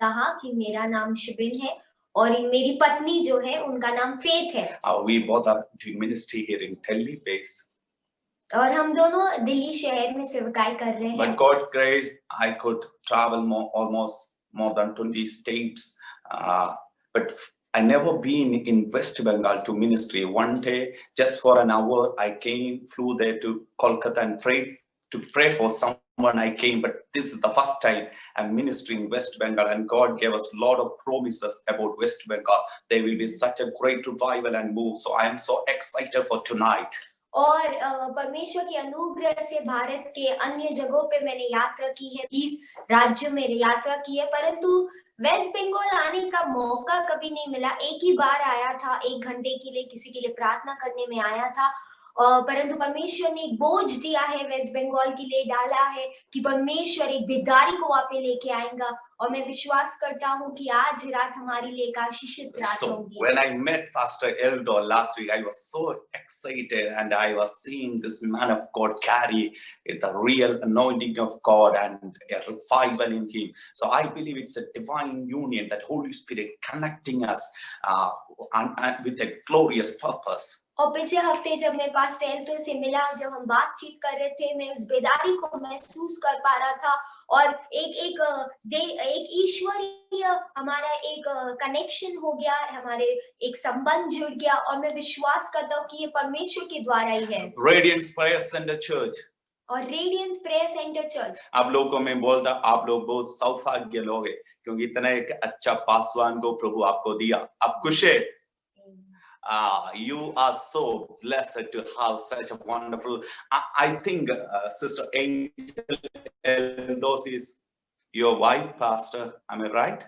कहा कि मेरा नाम शिबिन है और मेरी पत्नी जो है उनका नाम फेथ है We both are doing ministry here in Delhi base. और हम दोनों दिल्ली शहर में सेवकाई कर रहे हैं। But God's grace, I could travel almost more than 20 states. But I never been in West Bengal to ministry. One day, just for an hour, I flew there to Kolkata and pray for someone. I came, but this is the first time I'm ministering in West Bengal, and God gave us a lot of promises about West Bengal. There will be such a great revival and move. So I am so excited for tonight. और परमेश्वर के अनुग्रह से भारत के अन्य जगहों पे मैंने यात्रा की है, इस राज्य में यात्रा की है, परंतु वेस्ट बंगाल आने का मौका कभी नहीं मिला। एक ही बार आया था, 1 घंटे के लिए किसी के लिए प्रार्थना करने में आया था, परंतु परमेश्वर ने एक बोझ दिया है, वेस्ट बंगाल के लिए डाला है कि परमेश्वर एक बेदारी को वहां पे लेके आएगा और मैं विश्वास करता हूँ कि आज रात हमारी लिए एक आशीषित रात होगी। When I met Pastor Eldor last week, I was so excited, and I was seeing this man of God carry the real anointing of God and a revival in him. So I believe it's a divine union, that Holy Spirit connecting us with a glorious purpose. और पिछले हफ्ते जब मैं pastor Alto से मिला, जब हम बातचीत कर रहे थे, मैं उस बेदारी को महसूस कर पा रहा था और एक ईश्वरीय हमारा एक कनेक्शन हो गया, हमारे एक संबंध जुड़ गया और मैं विश्वास करता हूँ कि ये परमेश्वर के द्वारा ही है। Radiance Prayer Center Church और रेडियंस प्रेयर सेंटर चर्च, आप लोगों को मैं बोलता, आप लोग बहुत सौभाग्य लोग हैं, क्योंकि इतना एक अच्छा पासवान को प्रभु आपको दिया। आप खुश है? You are so blessed to have such a wonderful. I think Sister Angel, those is your wife, Pastor. Am I right?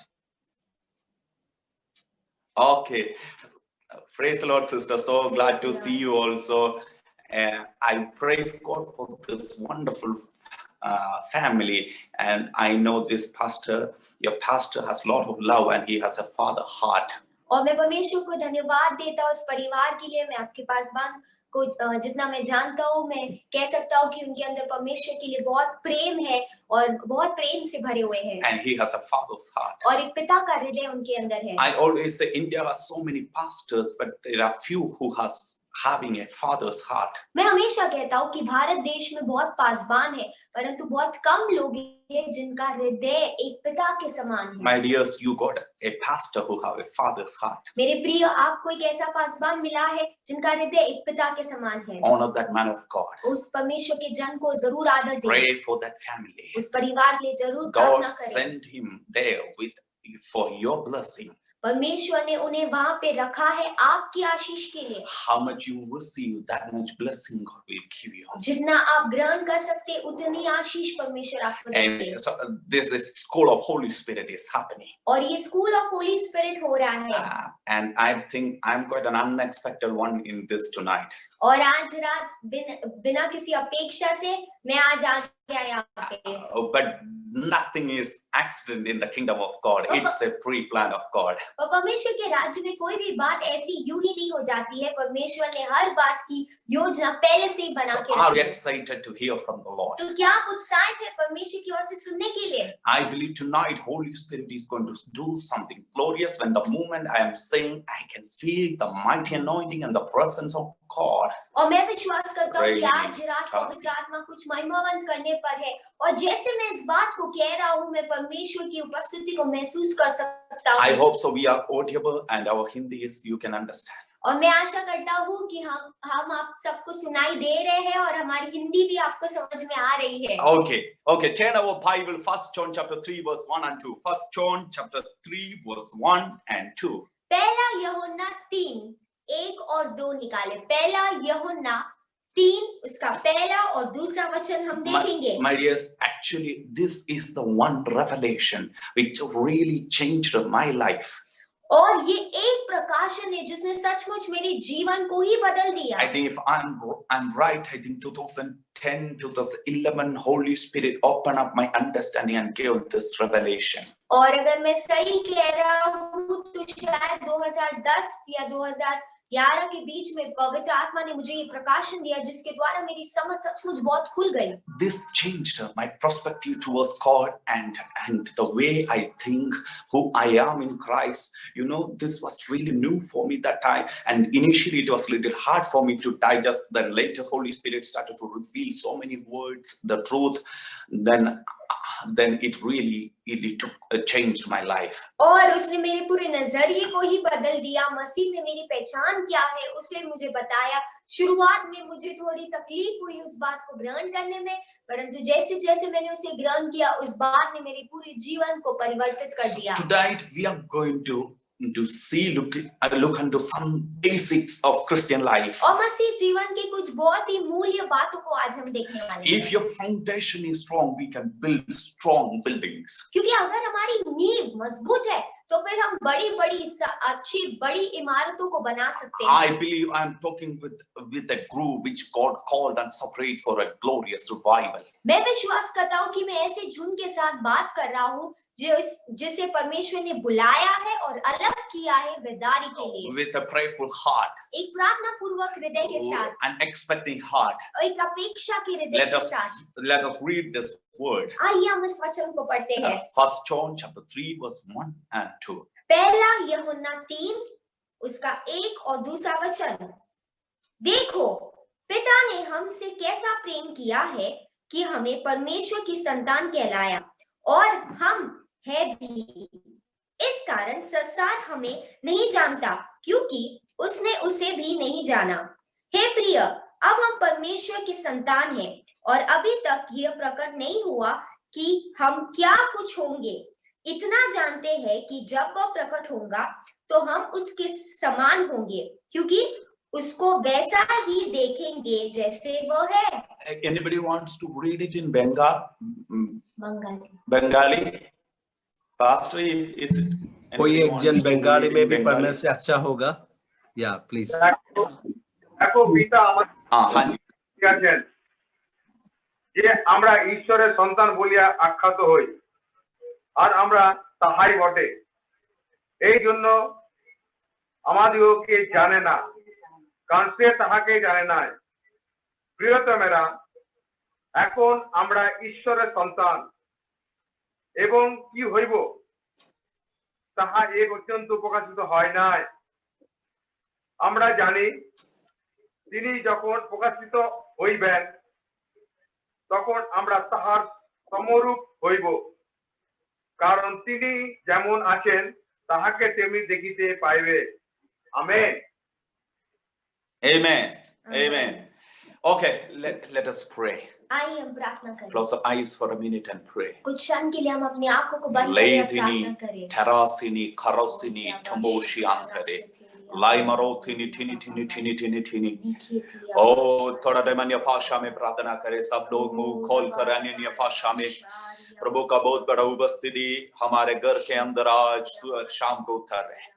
Okay. Praise the Lord, sister. So glad to see you also. I praise God for this wonderful family, and I know this pastor, your pastor, has a lot of love and he has a father heart. और मैं परमेश्वर को धन्यवाद देता हूँ उस परिवार के लिए। मैं आपके पासवान को जितना मैं जानता हूँ, मैं कह सकता हूँ कि उनके अंदर परमेश्वर के लिए बहुत प्रेम है और बहुत प्रेम से भरे हुए हैं। And he has a father's heart. और एक पिता का हृदय उनके अंदर है। I always say India has so many pastors, but there are few who has having a father's heart. मैं हमेशा कहता हूँ कि भारत देश में बहुत पासवान है, परंतु बहुत कम लोग हैं जिनका हृदय एक पिता के समान है। My dears, you got a pastor who have a father's heart. मेरे प्रिय, आपको एक ऐसा पासवान मिला है जिनका हृदय एक पिता के समान है। Honor that man of God. उस परमेश्वर के जन को जरूर आदर दें। Pray for that family. उस परिवार के लिए जरूर प्रार्थना God करें। send him there for your blessing. परमेश्वर ने उन्हें वहां पे रखा है आपकी आशीष के लिए। How much you receive, that much blessing God will give you. जितना आप ग्रहण कर सकते उतनी आशीष परमेश्वर आपको देंगे। And so this is school of Holy Spirit is happening. और ये स्कूल ऑफ होली स्पिरिट हो रहा है। And I think I'm quite an unexpected one in this tonight. और आज रात बिना किसी अपेक्षा से मैं आज आ गया यहाँ पे। But nothing is accident in the kingdom of God. It's a pre-plan of God. और परमेश्वर के राज्य में कोई भी बात ऐसी यूं ही नहीं हो जाती है। परमेश्वर ने हर बात की योजना पहले से ही बना के रखी है। Are you excited to hear from the Lord? तो क्या आप उत्साहित हैं परमेश्वर की ओर से सुनने के लिए? I believe tonight Holy Spirit is going to do something glorious. When the moment I am saying, I can feel the mighty anointing and the presence of God. और मैं विश्वास करता हूँ कि आज रात पवित्र आत्मा कुछ महिमावंत करने पर है और जैसे मैं इस बात को कह रहा हूँ, मैं परमेश्वर की उपस्थिति को महसूस कर सकता हूँ। I hope so. We are audible and our Hindi is you can understand. और मैं आशा करता हूँ कि हम आप सबको सुनाई दे रहे हैं और हमारी हिंदी भी आपको समझ में आ रही है। Okay. Turn our Bible, 1 John chapter 3 verse 1 and 2. 1 John chapter 3 verse 1 and 2. पहला यूहन्ना 3 1 और 2 निकाले। पहला यूहन्ना 3 उसका पहला और दूसरा वचन हम देखेंगे। My dears, actually this is the one revelation which really changed my life. और ये एक प्रकाशन है जिसने सचमुच मेरे जीवन को ही बदल दिया। I think if I'm right, I think 2010, 2011, Holy Spirit opened up my understanding and gave this revelation. और अगर मैं सही कह रहा हूँ तो शायद 2010 या 11 के बीच में पवित्र आत्मा ने मुझे ये प्रकाशन दिया जिसके द्वारा मेरी समझ सचमुच बहुत खुल गई। This changed my perspective towards God and the way I think who I am in Christ. You know, this was really new for me that time, and initially it was a little hard for me to digest. Then later, Holy Spirit started to reveal so many words, the truth. Then it really changed my life. और उसने मेरे पूरे नजरिए को ही बदल दिया। मसीह ने मेरी पहचान क्या है उसे मुझे बताया। शुरुआत में मुझे थोड़ी तकलीफ हुई उस बात को ग्रहण करने में, परंतु जैसे जैसे मैंने उसे ग्रहण किया उस बात ने मेरे पूरे जीवन को परिवर्तित कर दिया। Tonight we are going to look into some basics of Christian life. और मसीह जीवन के कुछ बहुत ही मूल्य बातों को आज हम देखने वाले हैं। If your foundation is strong, we can build strong buildings. क्योंकि अगर हमारी नींव मजबूत है तो फिर हम बड़ी-बड़ी अच्छी बड़ी इमारतों को बना सकते हैं। I believe I am talking with a group which God called and separate for a glorious revival. मैं विश्वास करता हूँ कि मैं ऐसे झुंड के साथ बात कर रहा हूँ जिसे परमेश्वर ने बुलाया है और अलग किया है बेदारी के लिए। With a prayerful heart. एक प्रार्थना पूर्वक हृदय के साथ। An expecting heart. एक अपेक्षा के हृदय के साथ। Let us read this word. आइए हम इस वचन को पढ़ते हैं। 1 John chapter 3 verse 1 and 2. पहला यूहन्ना 3 उसका 1 और दूसरा वचन। देखो पिता ने हमसे कैसा प्रेम किया है कि हमें परमेश्वर की संतान कहलाया और हम है भी। इस कारण संसार हमें नहीं जानता क्योंकि उसने उसे भी नहीं जाना। हे प्रिय, अब हम परमेश्वर की संतान हैं और अभी तक यह प्रकट नहीं हुआ कि हम क्या कुछ होंगे। इतना जानते हैं कि जब वह प्रकट होगा तो हम उसके समान होंगे क्योंकि उसको वैसा ही देखेंगे जैसे वो है। Anybody wants to read it in Bengali? Pastor, is it? कोई एक जन बंगाली में भी पढ़ने से अच्छा होगा। या प्लीज। देखो पिता हाँ जी। আছেন যে আমরা ঈশ্বরের সন্তান বলিয়া আখ্যাত হই আর আমরা তাহাই বটে। এই জন্য আমাদিগকে জানে না কারণ সে তাহাকে জানে না। প্রিয়তমেরা, এখন আমরা ঈশ্বরের সন্তান এবং কি হইব তাহা এ পর্যন্ত প্রকাশিত হয় নাই। আমরা জানি তিনি যখন প্রকাশিত হইবেন তখন আমরা তাহার সমরূপ হইব, কারণ তিনি যেমন আছেন তাহাকে তেমনি দেখিতে পাইবে। Amen. Amen. Amen. Okay, let us pray. आइए हम प्रार्थना करें। Close our eyes for a minute and pray. कुछ क्षण के लिए हम अपनी आंखों को बंद करें और प्रार्थना करें। Tarasini, Karosini, Tomoshi Ankare, Laimarotini, Tini. Oh, थोड़ा देमनिया भाषा में प्रार्थना करें। सब लोग मुंह खोल कर अन्य भाषा में प्रभु का बहुत बड़ा उपस्थिति हमारे घर के अंदर आज शाम को उतर रहे हैं।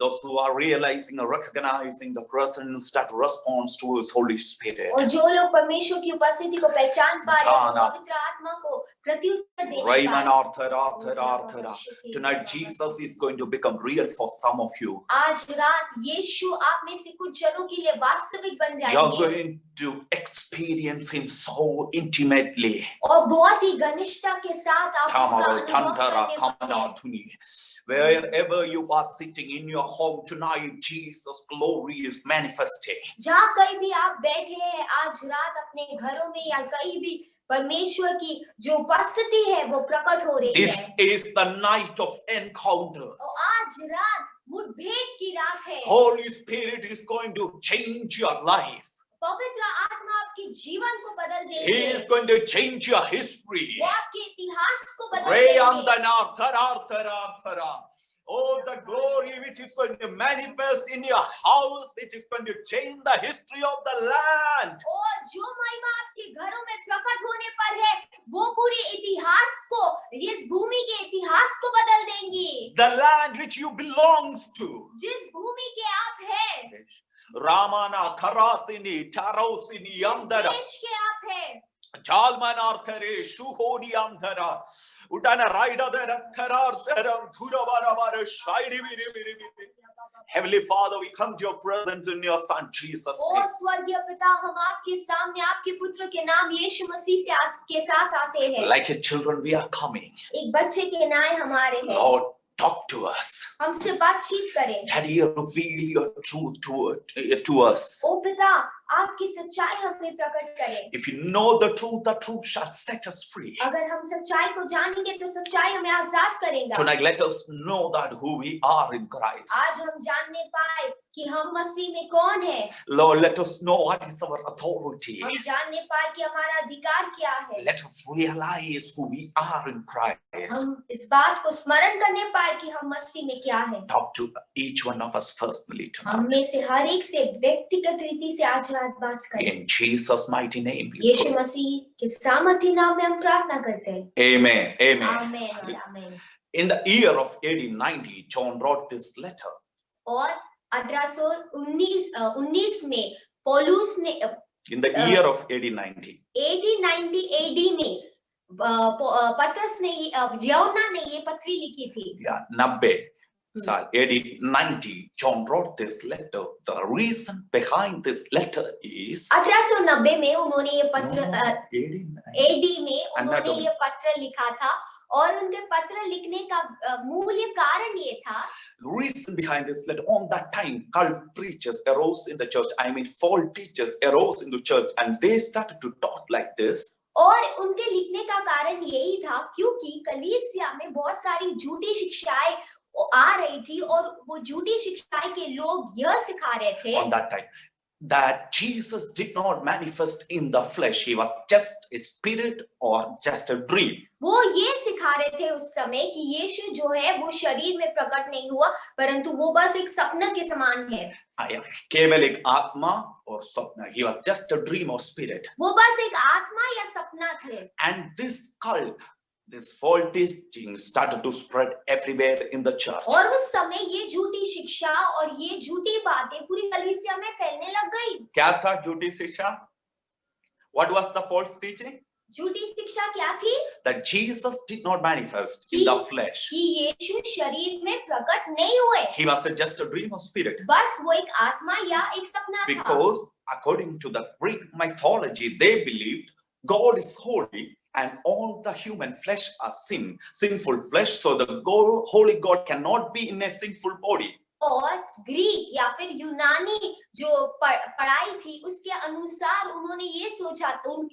Those who are realizing or recognizing the presence that responds to His Holy Spirit. और जो लोग परमेश्वर की उपस्थिति को पहचान पा रहे हैं, पवित्र आत्मा को प्रत्युत्तर देने पा रहे हैं। Tonight Jesus is going to become real for some of you. आज रात यीशु आप में से कुछ जनों के लिए वास्तविक बन जाएंगे। You're going to experience Him so intimately. और बहुत ही घनिष्ठता के साथ आप उसका अनुभव करने वाले हैं। Wherever you are sitting in your home tonight, Jesus' glory is manifesting. जहाँ कहीं भी आप बैठे हैं आज रात अपने घरों में या कहीं भी परमेश्वर की जो उपस्थिति है वो प्रकट हो रही है। This is the night of encounter. और आज रात मुठभेड़ की रात है। Holy Spirit is going to change your life. पवित्र आत्मा आपके जीवन को बदल He देंगे। is going to change your history. वो आपके इतिहास को बदल देंगे। Oh, the glory which is going to manifest in your house, which is going to change the history of the land. और जो महिमा आपके घरों में प्रकट होने पर है वो पूरे इतिहास को, इस भूमि के इतिहास को बदल देंगी। The land which you belongs to. जिस भूमि के आप हैं, Ramana Karasini Tarosini Yamdara देश के आप हैं, Jalmanarthare Shuhodi Amdara Utana Raida Theram Thuravara Shaidi. Heavenly Father, we come to your presence in your Son Jesus' O name. स्वर्गीय पिता, हम आपके सामने आपके पुत्र के नाम यीशु मसीह से के साथ आते हैं। Like your children, we are coming. एक बच्चे के नाय हमारे हैं। Lord, talk to us. हमसे बातचीत करें। Daddy, reveal your truth to us. ओ पिता, आपकी सच्चाई हमें प्रकट करें। If you know the truth shall set us free. अगर हम सच्चाई को जानेंगे तो सच्चाई हमें आजाद करेगा। Tonight, let us know that who we are in Christ. आज हम जानने पाए कि हम मसीह में कौन है। Lord, let us know what is our authority. हम जानने पाए कि हमारा अधिकार क्या है। Let us realize who we are in Christ. हम इस बात को स्मरण करने पाए कि हम मसीह में क्या है। Talk to each one of us personally tonight. हम में से हर एक से व्यक्तिगत रीति से आज रात बात करें। In Jesus' mighty name. we Yeshu pray. मसीह के सामर्थी नाम में हम प्रार्थना करते हैं। Amen. Amen. आमीन और आमीन। In the year of 1890, John wrote this letter. और 1819 में पौलुस ने In the year of 1890. 1890 AD में पतरस ने यूहन्ना ने ये पत्री लिखी थी। Yeah, 90 साल 1890, John wrote this letter. The reason behind this letter is 1890 में उन्होंने ये पत्र 1890. AD में उन्होंने Another. ये पत्र लिखा था और उनके पत्र लिखने का मूल कारण ये था। The reason behind this letter, on that time, cult preachers arose in the church. I mean, false teachers arose in the church, and they started to talk like this. और उनके लिखने का कारण यही था क्योंकि कलीसिया में बहुत सारी झूठी शिक्षाएं आ रही थी और वो झूठी शिक्षाएं के लोग यह सिखा रहे थे On that time, that Jesus did not manifest in the flesh. He was just a spirit or just a dream. वो ये सिखा रहे थे उस समय कि यीशु जो है वो शरीर में प्रकट नहीं हुआ परंतु वो बस एक सपना के समान है। केवल एक आत्मा और स्वप्न. He was just a dream or spirit. वो बस एक आत्मा या सपना थे। And this cult, this false teaching started to spread everywhere in the church. और उस समय ये झूठी शिक्षा और ये झूठी बातें पूरी कलीसिया में फैलने लग गई। क्या था झूठी शिक्षा? What was the false teaching? झूठी शिक्षा क्या थी? That Jesus did not manifest in the flesh. कि यीशु शरीर में प्रकट नहीं हुए। He was just a dream or spirit. बस वो एक आत्मा या एक सपना था। Because according to the Greek mythology, they believed God is holy and all the human flesh are sinful flesh. So the holy God cannot be in a sinful body. और Greek या फिर यूनानी जो पढ़ाई थी उसके अनुसार उन्होंने ये सोचा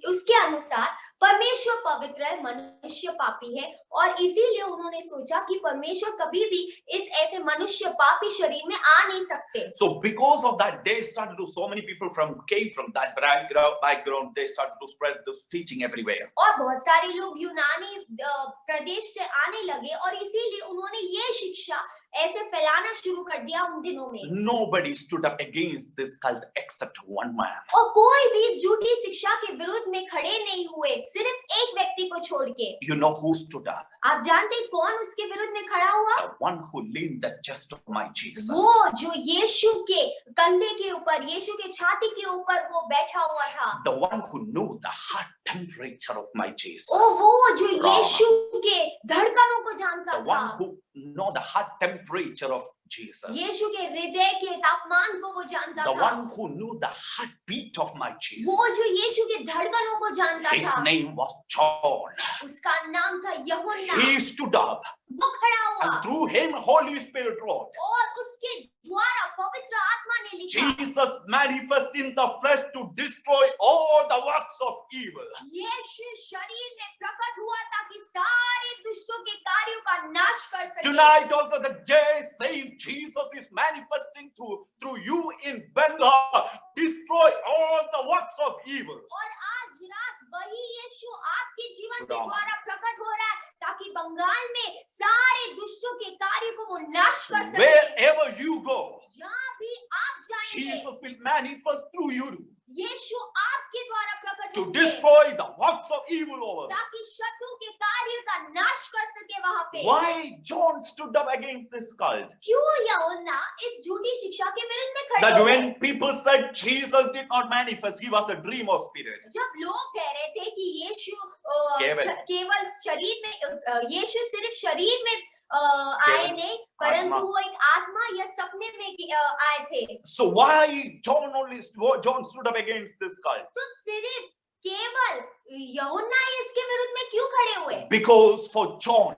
उसके अनुसार परमेश्वर पवित्र है, मनुष्य पापी है और इसीलिए उन्होंने सोचा कि परमेश्वर कभी भी इस ऐसे मनुष्य पापी शरीर में आ नहीं सकते। So because of that, they started to, so many people came from that background, they started to spread this teaching everywhere. और बहुत सारे लोग यूनानी प्रदेश से आने लगे और इसीलिए उन्होंने ये शिक्षा ऐसे फैलाना शुरू कर दिया उन दिनों में। Nobody stood up against this cult except one man. और कोई भी झूठी शिक्षा के विरुद्ध में खड़े नहीं हुए, सिर्फ एक व्यक्ति को छोड़ के। You know who stood up? आप जानते हैं कौन उसके विरुद्ध में खड़ा हुआ? The one who leaned the chest of my Jesus. वो जो यीशु के कंधे के ऊपर, यीशु के छाती के ऊपर वो बैठा हुआ था। The one who knew the heart temperature of my Jesus. वो जो यीशु के धड़कनों को जानता The one था। who know the heart temperature of Jesus. यीशु के हृदय के तापमान को वो जानता The था। one who knew the heartbeat of my Jesus. वो जो यीशु के धड़कनों को जानता His था। name was John. उसका नाम था यूहन्ना। He stood up, वो खड़ा हुआ and through him Holy Spirit wrote. और उसके द्वारा पवित्र आत्मा ने लिखा। Jesus manifest in the flesh to destroy all the works of evil. यीशु शरीर में प्रकट हुआ ताकि सारे दुष्टों के कार्यों का नाश कर सके। Tonight also the day same Jesus is manifesting through you in Bengal. Destroy all the works of evil. और आज रात वही यीशु आपके जीवन के Sudama. द्वारा प्रकट हो रहा है ताकि बंगाल में सारे दुष्टों के कार्यों को वो नाश कर सके। Wherever you go, जहाँ भी आप जाएंगे Jesus will manifest through you यीशु आपके द्वारा प्रकट to होंगे destroy the works of evil over there. ताकि शत्रु के कार्य का नाश कर सके वहाँ पे। Why John stood up against this cult? क्यों यूहन्ना इस झूठी शिक्षा के विरुद्ध में खड़े That हुए? when people said Jesus did not manifest, he was a dream or spirit. जब लोग कह रहे थे कि यीशु केवल केवल शरीर में यीशु सिर्फ शरीर में आए नहीं परंतु परंतु वो एक आत्मा या सपने में आए थे। So why John stood up against this cult? तो सिर्फ केवल यूहन्ना इसके विरुद्ध में क्यों खड़े हुए? Because for John,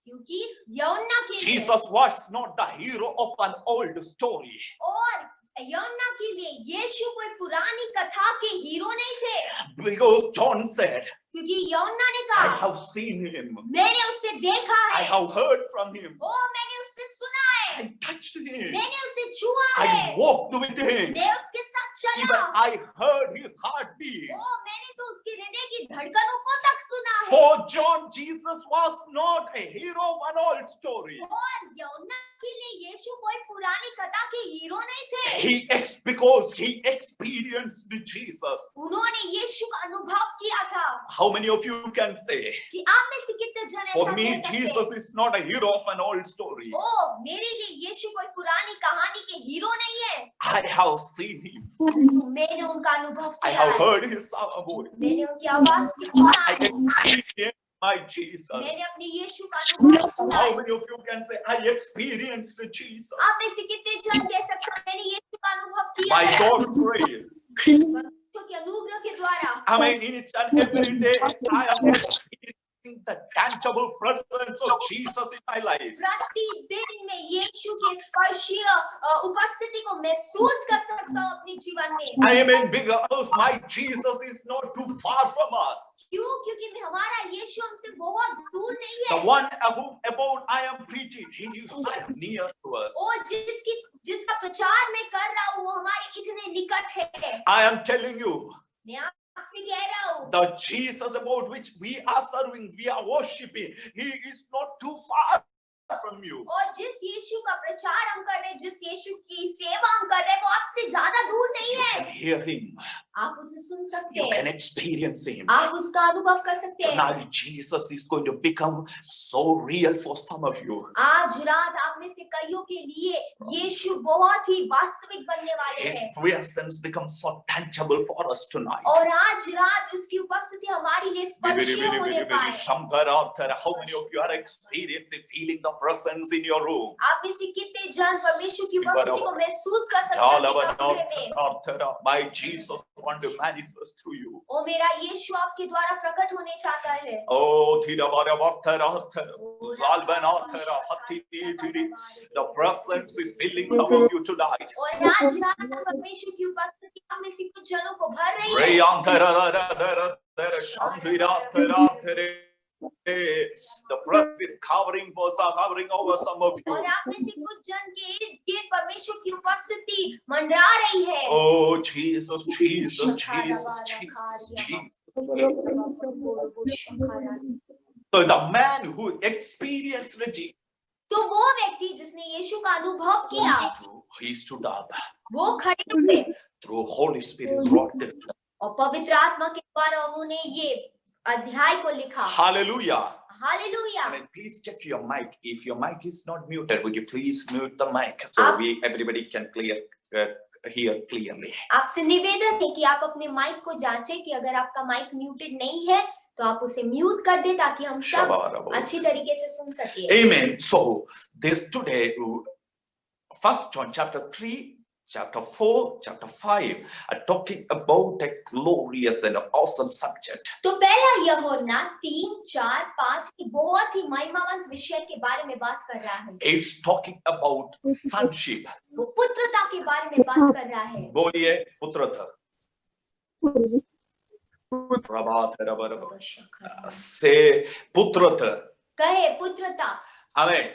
क्योंकि यूहन्ना के लिए Jesus was not the hero of an old story. और यूहन्ना के लिए यीशु कोई पुरानी कथा के हीरो नहीं थे। Because John said, क्योंकि यूहन्ना ने I कहा have seen him. मैंने उससे देखा I है, have heard from him. ओ मैंने उससे सुना है, I touched him. मैंने उसे छुआ I है, walked with him. मैं उसके साथ Even चला, I heard his heartbeat. ओ मैंने तो उसके हृदय की धड़कनों को तक सुना है। For John, Jesus was not a hero of an old story. और यूहन्ना के लिए यीशु कोई पुरानी कथा के हीरो नहीं थे। Because he experienced Jesus. उन्होंने यीशु का अनुभव किया था। How many of you can say, कि आप में से कितने जन ऐसा for me, कह सकते हैं? Jesus is not a hero of an old story. ओ मेरे लिए यीशु कोई पुरानी कहानी के हीरो नहीं है। I have seen him. परंतु मैंने उनका अनुभव I किया have है, heard his voice. मैंने उनकी आवाज को सुना I है, experienced my Jesus. मैंने अपने यीशु का अनुभव किया How है। many of you can say, I experienced Jesus? आप में से कितने जन कह सकते हैं मैंने यीशु का अनुभव किया By है? God's grace. परमेश्वर के अनुग्रह के द्वारा। I mean, each and every day, I am experiencing the tangible presence of Jesus in my life. प्रतिदिन मैं यीशु के स्पर्शीय उपस्थिति को महसूस कर सकता हूँ अपने जीवन में। I mean, because my Jesus is not too far from us. क्यों? क्योंकि हमारा यीशु हमसे बहुत दूर नहीं The है, one about I am preaching, he is so near to us. और जिसका प्रचार मैं कर रहा हूँ वो हमारे इतने निकट है। I am telling you, मैं आपसे कह रहा हूँ the Jesus about which we are serving, we are worshiping, he is not too far from you. और जिस यीशु का प्रचार हम कर रहे हैं, जिस यीशु की सेवा हम कर रहे हैं, वो आपसे ज्यादा दूर नहीं You है। can hear him, आप उसे सुन सकते you हैं, can experience him. आप उसका अनुभव कर सकते हैं। Tonight, Jesus is going to become so real for some of you. आज रात आप में से कईयों के लिए यीशु बहुत ही वास्तविक बनने वाले His हैं, presence becomes so tangible for us tonight. और आज रात उसकी उपस्थिति हमारे लिए स्पर्शीय होने पाए। How many of you are experiencing, feeling the presence in your room? आप में से कितने जन परमेश्वर की उपस्थिति को महसूस कर सकते हैं अपने कमरे में? My Jesus want to manifest through you. ओ मेरा यीशु आपके द्वारा प्रकट होने चाहता है। Oh, the presence is filling some of you tonight. और आज रात परमेश्वर की उपस्थिति आप में से कुछ जनों को भर रही है। The presence is covering over some of you. और आप में से कुछ जन के इर्द गिर्द परमेश्वर की उपस्थिति मंडरा रही है। Oh, Jesus, Jesus, Jesus, Jesus, Jesus. So the man who experienced Jesus, तो वो व्यक्ति जिसने यीशु का अनुभव किया, he stood up वो खड़े हुए through Holy Spirit wrote this. और पवित्र आत्मा के द्वारा उन्होंने ये अध्याय को लिखा। Hallelujah. Hallelujah. And please check your mic. If your mic is not muted, would you please mute the mic so everybody can hear clearly. आपसे निवेदन है कि आप अपने माइक को जांचें कि अगर आपका माइक म्यूटेड नहीं है तो आप उसे म्यूट कर दें ताकि हम सब अच्छी तरीके से सुन सकें। Amen. So this today, 1 John chapter 3, chapter 4, chapter 5 are talking about a glorious and awesome subject. तो पहला यूहन्ना 3, 4, 5 की बहुत ही महिमावंत विषय के बारे में बात कर रहा है। It's talking about sonship. वो पुत्रता के बारे में बात कर रहा है। बोलिए पुत्रता। से पुत्रता। कहे पुत्रता। Amen.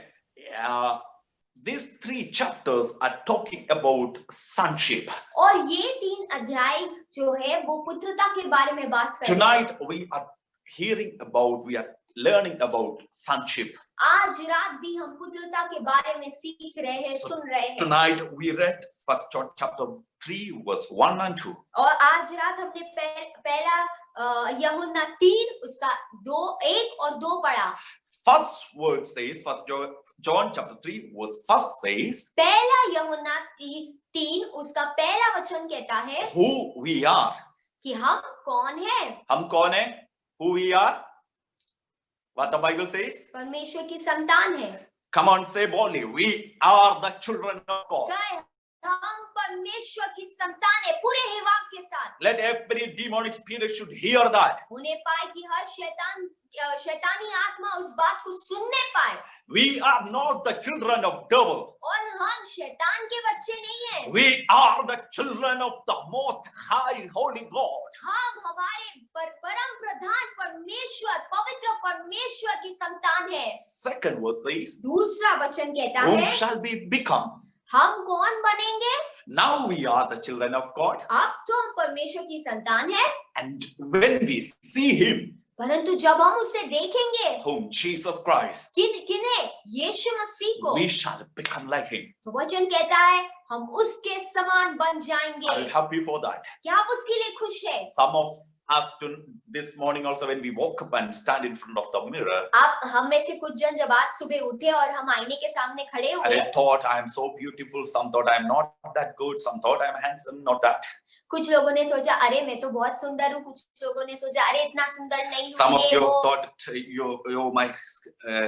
These 3 chapters are talking about sonship. और ये 3 अध्याय जो है वो पुत्रता के बारे में बात कर रहे हैं। Tonight we are learning about sonship. आज रात भी हम पुत्रता के बारे में सीख रहे हैं, सुन रहे हैं। Tonight we read 1 John chapter 3 verse 1 and 2. और आज रात हमने पहला यूहन्ना 3 उसका 1 और 2 पढ़ा। First word says, 1 John chapter 3 verse 1 says, पहला यूहन्ना 3 उसका पहला वचन कहता है who we are. कि हम कौन हैं? हम कौन हैं? Who we are? What the Bible says? परमेश्वर की संतान है। Come on, say boldly, we are the children of God. कहे हम परमेश्वर की संतान है पूरे हिवाक के साथ। Let every demonic spirit should hear that. होने पाए कि हर शैतानी आत्मा उस बात को सुनने पाए। We are not the children of devil. और हम शैतान के बच्चे नहीं हैं। We are the children of the most high holy God. हम हमारे परम प्रधान परमेश्वर पवित्र परमेश्वर की संतान है। Second verse says, दूसरा वचन कहता whom है shall we become? हम कौन बनेंगे? Now we are the children of God. अब तो हम परमेश्वर की संतान है। And when we see him, परंतु जब हम उसे देखेंगे whom Jesus Christ, किन्हें? यीशु मसीह को। we shall become like him. तो वचन कहता है हम उसके समान बन Are you जाएंगे। happy for that? क्या आप उसके लिए खुश है? Some of us this morning also, when we woke up and stand in front of the mirror, आप हम में से कुछ जन जब आज सुबह उठे और हम आईने के सामने खड़े and हुए, I thought I am so beautiful, some thought I am not that good, some thought I am handsome, not that. कुछ लोगों ने सोचा अरे मैं तो बहुत सुंदर हूँ, कुछ लोगों ने सोचा अरे इतना सुंदर नहीं Some हूँ, of ये you वो। thought my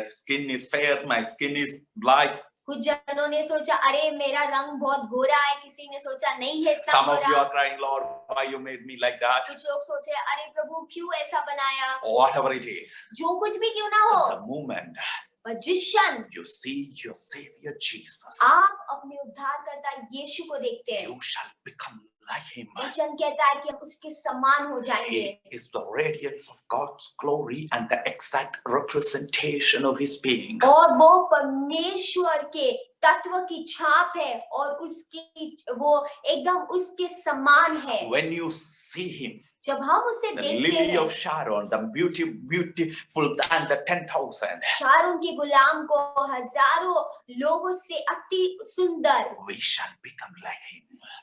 skin is fair, my skin is black. कुछ जनों ने सोचा अरे मेरा रंग बहुत गोरा है, किसी ने सोचा नहीं है इतना Some of you गोरा। are crying, Lord, why you made me like that? कुछ लोग सोचे अरे प्रभु क्यों ऐसा बनाया? Whatever it is, जो कुछ भी क्यों ना हो, the moment पर जिस क्षण you see your Savior Jesus, आप अपने उद्धारकर्ता यीशु को देखते हैं, you shall become like him. वचन कहता है कि हम उसके समान हो जाएंगे। He is the radiance of God's glory and the exact representation of his being. और वो परमेश्वर के तत्व की छाप है और उसकी वो एकदम उसके समान है। When you see him, जब हम उसे the देखते lily हैं, of Sharon, the beautiful than the 10,000, Sharone के गुलाम को हजारों लोगों से अति सुंदर, we shall become like him.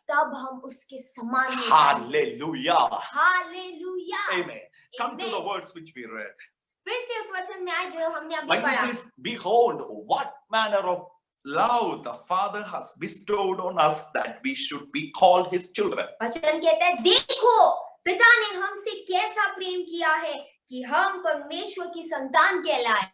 तब हम उसके समान हो जाएंगे। Hallelujah. Hallelujah. Amen. Come to the Amen. words which we read. फिर से उस वचन में आए जो हमने अभी Bible पढ़ा। says, behold, what manner of love the Father has bestowed on us that we should be called his children. वचन कहता है देखो पिता ने हमसे कैसा प्रेम किया है कि हम परमेश्वर की संतान कहलाए।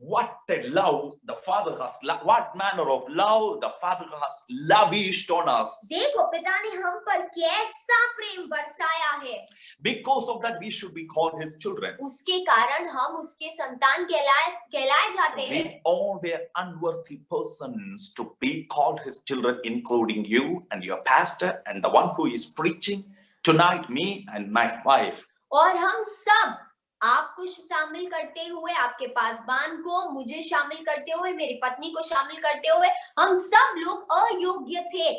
What a love the Father has, what manner of love the Father has lavished on us. देखो पिता ने हम पर कैसा प्रेम बरसाया है। Because of that, we should be called his children. उसके कारण हम उसके संतान कहलाए जाते हैं। We all were unworthy persons to be called his children, including you and your pastor and the one who is preaching tonight, me and my wife. और हम सब आपको शामिल करते हुए, आपके पासबान को, मुझे शामिल करते हुए, मेरी पत्नी को शामिल करते हुए, हम सब लोग अयोग्य थे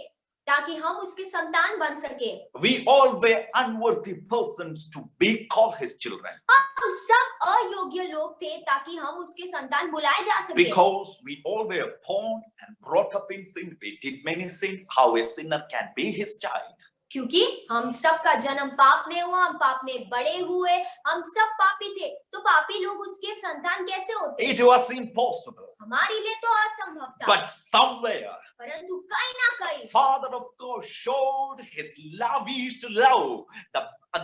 ताकि हम उसके संतान बन सके। We all were unworthy persons to be called his children. हम सब अयोग्य लोग थे ताकि हम उसके संतान बुलाए जा सके। Because we all were born and brought up in sin. We did many sins. How a sinner can be his child. क्योंकि हम सबका जन्म पाप में हुआ, हम पाप में बड़े हुए, हम सब पापी थे, तो पापी लोग उसके संतान कैसे होते? It was impossible. हमारे लिए तो असंभव था। But somewhere, परंतु कहीं ना कहीं Father of God showed his lavished love,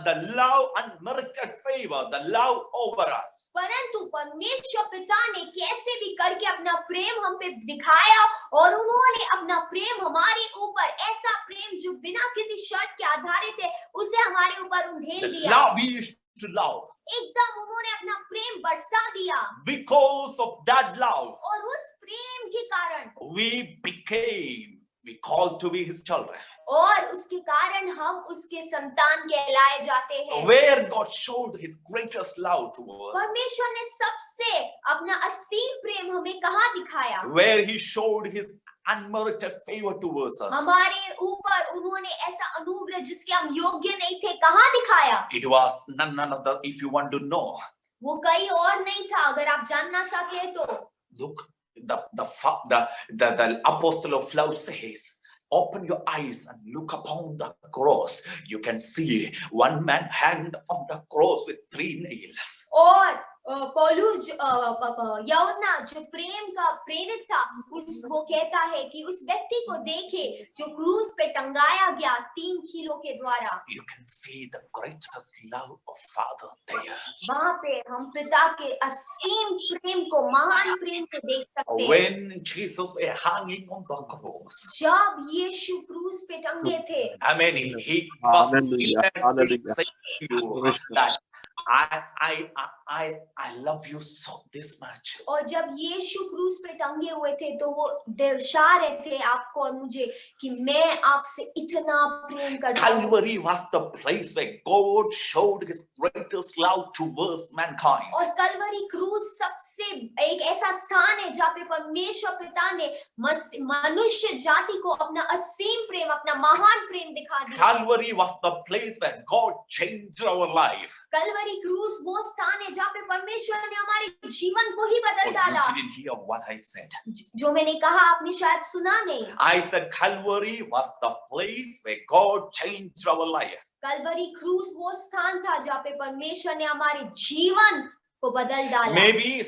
the love, unmerited favor, the love over us. परंतु परमेश्वर पिता ने कैसे भी करके अपना प्रेम हम पे दिखाया और उन्होंने अपना प्रेम हमारे ऊपर, ऐसा प्रेम जो बिना किसी शर्त के आधारित है, उसे हमारे ऊपर उंडेल The दिया। lavished love. एकदम उन्होंने अपना प्रेम बरसा दिया Because of that love, और उस प्रेम के कारण we called to be his children. और उसके कारण हम उसके संतान कहलाए जाते हैं। Where God showed his greatest love to us. परमेश्वर ने सबसे अपना असीम प्रेम हमें कहाँ दिखाया? Where he showed his unmerited favor towards us. हमारे ऊपर उन्होंने ऐसा अनुग्रह जिसके हम योग्य नहीं थे कहाँ दिखाया? It was none other, if you want to know. वो कहीं और नहीं था, अगर आप जानना चाहते हैं तो Look, the apostle of love says, open your eyes and look upon the cross. You can see one man hanged on the cross with 3 nails. और पौलुस यौना जो प्रेम का प्रेरित था, वो कहता है कि उस व्यक्ति को देखे जो क्रूस पे टंगाया गया 3 कीलों के द्वारा। You can see the greatest love of Father there. वहां पे हम पिता के असीम प्रेम को, महान प्रेम को देख सकते हैं। When Jesus was hanging on the cross, जब यीशु क्रूस पे टंगे थे, I mean, he was Hallelujah. Hallelujah. saying to you that I love you so this much. और जब यीशु क्रूस पे टंगे हुए थे तो वो दर्शा रहे थे आपको और मुझे कि मैं आपसे इतना प्रेम करता हूँ। Calvary was the place where God showed his greatest love towards mankind. और कलवरी क्रूस सबसे एक ऐसा स्थान है जहाँ पे परमेश्वर पिता ने मनुष्य जाति को अपना असीम प्रेम, अपना महान प्रेम दिखा दिया। Calvary was the place where God changed our life. Kalvari क्रूस वो स्थान है जहाँ पे परमेश्वर ने हमारे जीवन को ही बदल डाला। You didn't hear what I said. जो मैंने कहा आपने शायद सुना नहीं। I said Calvary was the place where God changed our life. Kalvari क्रूस वो स्थान था जहाँ पे परमेश्वर ने हमारे जीवन को बदल डाला। Maybe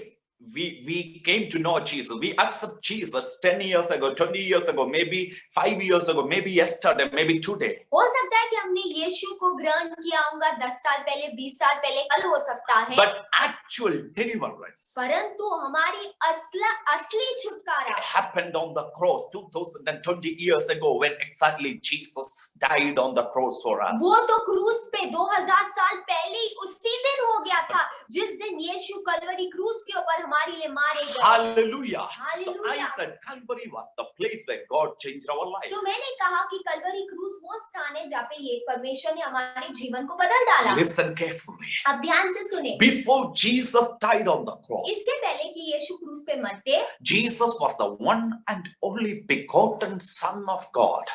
we came to know Jesus. We accept Jesus 10 years ago, 20 years ago, maybe 5 years ago, maybe yesterday, maybe today. हो सकता है कि हमने यीशु को ग्रहण किया होगा 10 साल पहले, 20 साल पहले, कल हो सकता है। But actual deliverance परंतु हमारी असली छुटकारा happened on the cross 2020 years ago when exactly Jesus died on the cross for us. वो तो क्रूस पे 2000 साल पहले ही उसी दिन हो गया था जिस दिन यीशु कलवरी क्रूस के ऊपर हमारे लिए मारे गए। Hallelujah. So I Hallelujah. said Calvary was the place where God changed our life. तो मैंने कहा कि कलवरी क्रूस वो स्थान है जहाँ पे ये परमेश्वर ने हमारे जीवन को बदल डाला। Listen carefully. अब ध्यान से सुने। Before Jesus died on the cross, इसके पहले कि यीशु क्रूस पे मरते, Jesus was the one and only begotten Son of God.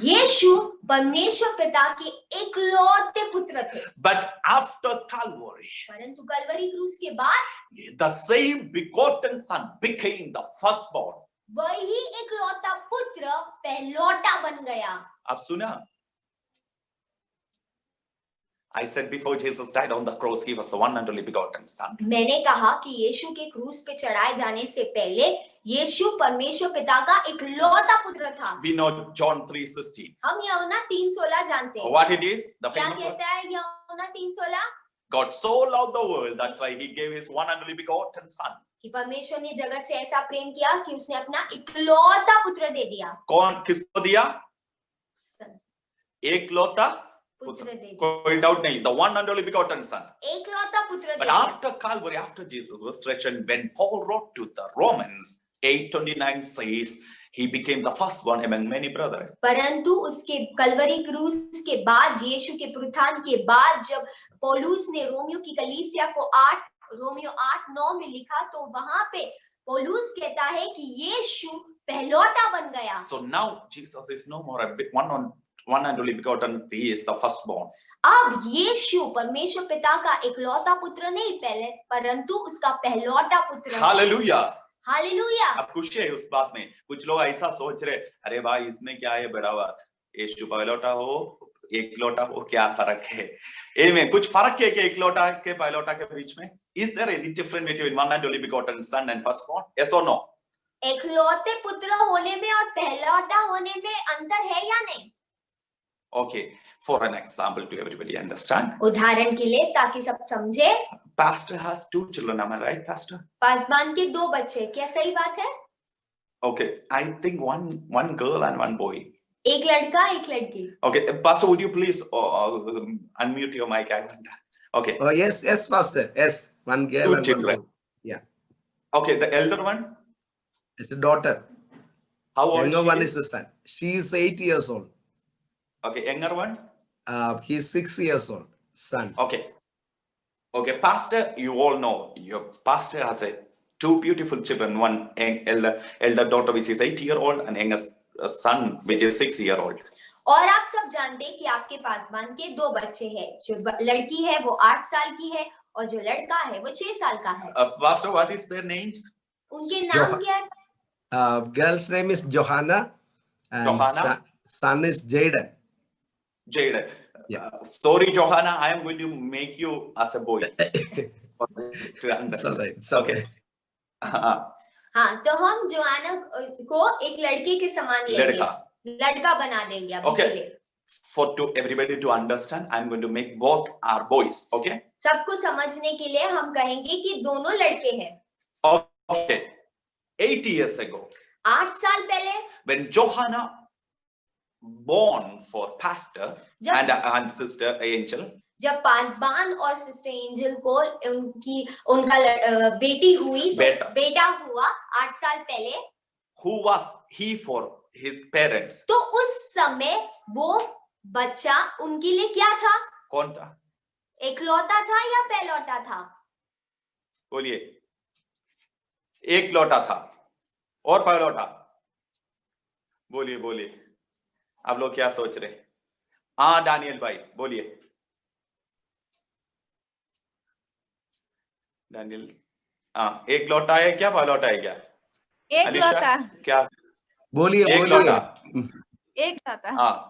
यीशु परमेश्वर पिता के एकलौते पुत्र थे। But after Calvary, परंतु कलवरी क्रूस के बाद the same begotten Son became the firstborn. वही एकलौता पुत्र पहलौटा बन गया। अब सुना? I said before Jesus died on the cross, he was the one and only begotten Son. मैंने कहा कि यीशु के क्रूस पे चढ़ाए जाने से पहले यीशु परमेश्वर पिता का एकलौता पुत्र था। We know John 3:16. हम यूहन्ना 3:16 जानते हैं। What it is? The क्या famous one? कहता है यूहन्ना 3:16? God so loved the world, that's why he gave his one and only begotten Son. कि परमेश्वर ने जगत से ऐसा प्रेम किया कि उसने अपना एकलौता पुत्र दे दिया। कौन किसको दिया? एकलौता पुत्र दे दिया। कोई डाउट नहीं, the one and only begotten Son. एकलौता पुत्र दे But दिया। after Calvary, after Jesus' resurrection, when Paul wrote to the Romans, 8:29 says, he became the first one among many brethren. परंतु उसके कलवरी क्रूस के बाद, यीशु के पुनरुत्थान के बाद, जब पौलुस ने रोमियो की कलीसिया को रोमियो 8:9 में लिखा, तो वहां पे पौलुस कहता है कि यीशु पहलौटा बन गया। So now Jesus is no more a one and only begotten, he is the firstborn. अब यीशु परमेश्वर पिता का एकलौता पुत्र नहीं पहले, परंतु उसका पहलौटा पुत्र। Hallelujah. हालेलुया। अब खुशी है उस बात में। कुछ लोग ऐसा सोच रहे, अरे भाई इसमें क्या है बड़ा बात, यीशु पहलौटा हो एकलौटा हो, क्या फर्क है? में कुछ फर्क है कि एकलौटा के पहलौटा के बीच में? Is there any difference between one and only begotten Son and firstborn? Yes or no? एकलौते पुत्र होने में और पहलौटा होने में अंतर है या नहीं? Okay, for an example to everybody understand. उदाहरण के लिए ताकि सब समझे, Pastor has 2 children, am I right, Pastor? Paswan के 2 बच्चे, क्या सही बात है? Okay, I think one girl and one boy. एक लड़का एक लड़की। Okay, Pastor, would you please unmute your mic? I wonder. Okay. Oh, yes, Pastor. Yes, one girl 2 and children. one boy. Yeah, Okay, the elder one, it's a daughter. how old Younger she one is? is a son. She is 8 years old. Okay, younger one? He's 6 years old. Son. Okay. Okay, Pastor, you all know your pastor has 2 beautiful children, one elder daughter which is 8-year-old and younger son which is 6-year-old. और आप सब जानते हैं कि आपके पासवान के 2 बच्चे हैं, जो लड़की है वो 8 साल की है और जो लड़का है वो 6 साल का है। Pastor, what is their names? उनके नाम क्या है? Girl's name is Johanna and Johanna? son is Jaden. Jaden. Yeah. Sorry, Johanna, I am going to make you as a boy. for this to It's understand. all right. It's Okay. okay. हाँ, तो हम Joanna को एक लड़के के समान लेंगे, लड़का. लड़का बना देंगे अभी Okay. के लिए। For to everybody to understand, I'm going to make both are boys. Okay. सबको समझने के लिए हम कहेंगे कि दोनों लड़के हैं। Okay. 8 years ago, 8 साल पहले when Johanna born for pastor and sister Angel, जब पासबान और सिस्टर एंजल को उनका बेटी हुई, तो बेटा हुआ 8 साल पहले, who was he for his parents? तो उस समय वो बच्चा उनके लिए क्या था? कौन था? एकलौता था या पहलौटा था? बोलिए। एक लौटा था और पहलौटा? बोलिए बोलिए, आप लोग क्या सोच रहे? हाँ दानियल भाई बोलिए। दानियल, हाँ एक लौटा है क्या पहलौटा है क्या? एक लौटा। क्या? बोलिए एक बोलिए। लौटा। एक लौटा। हाँ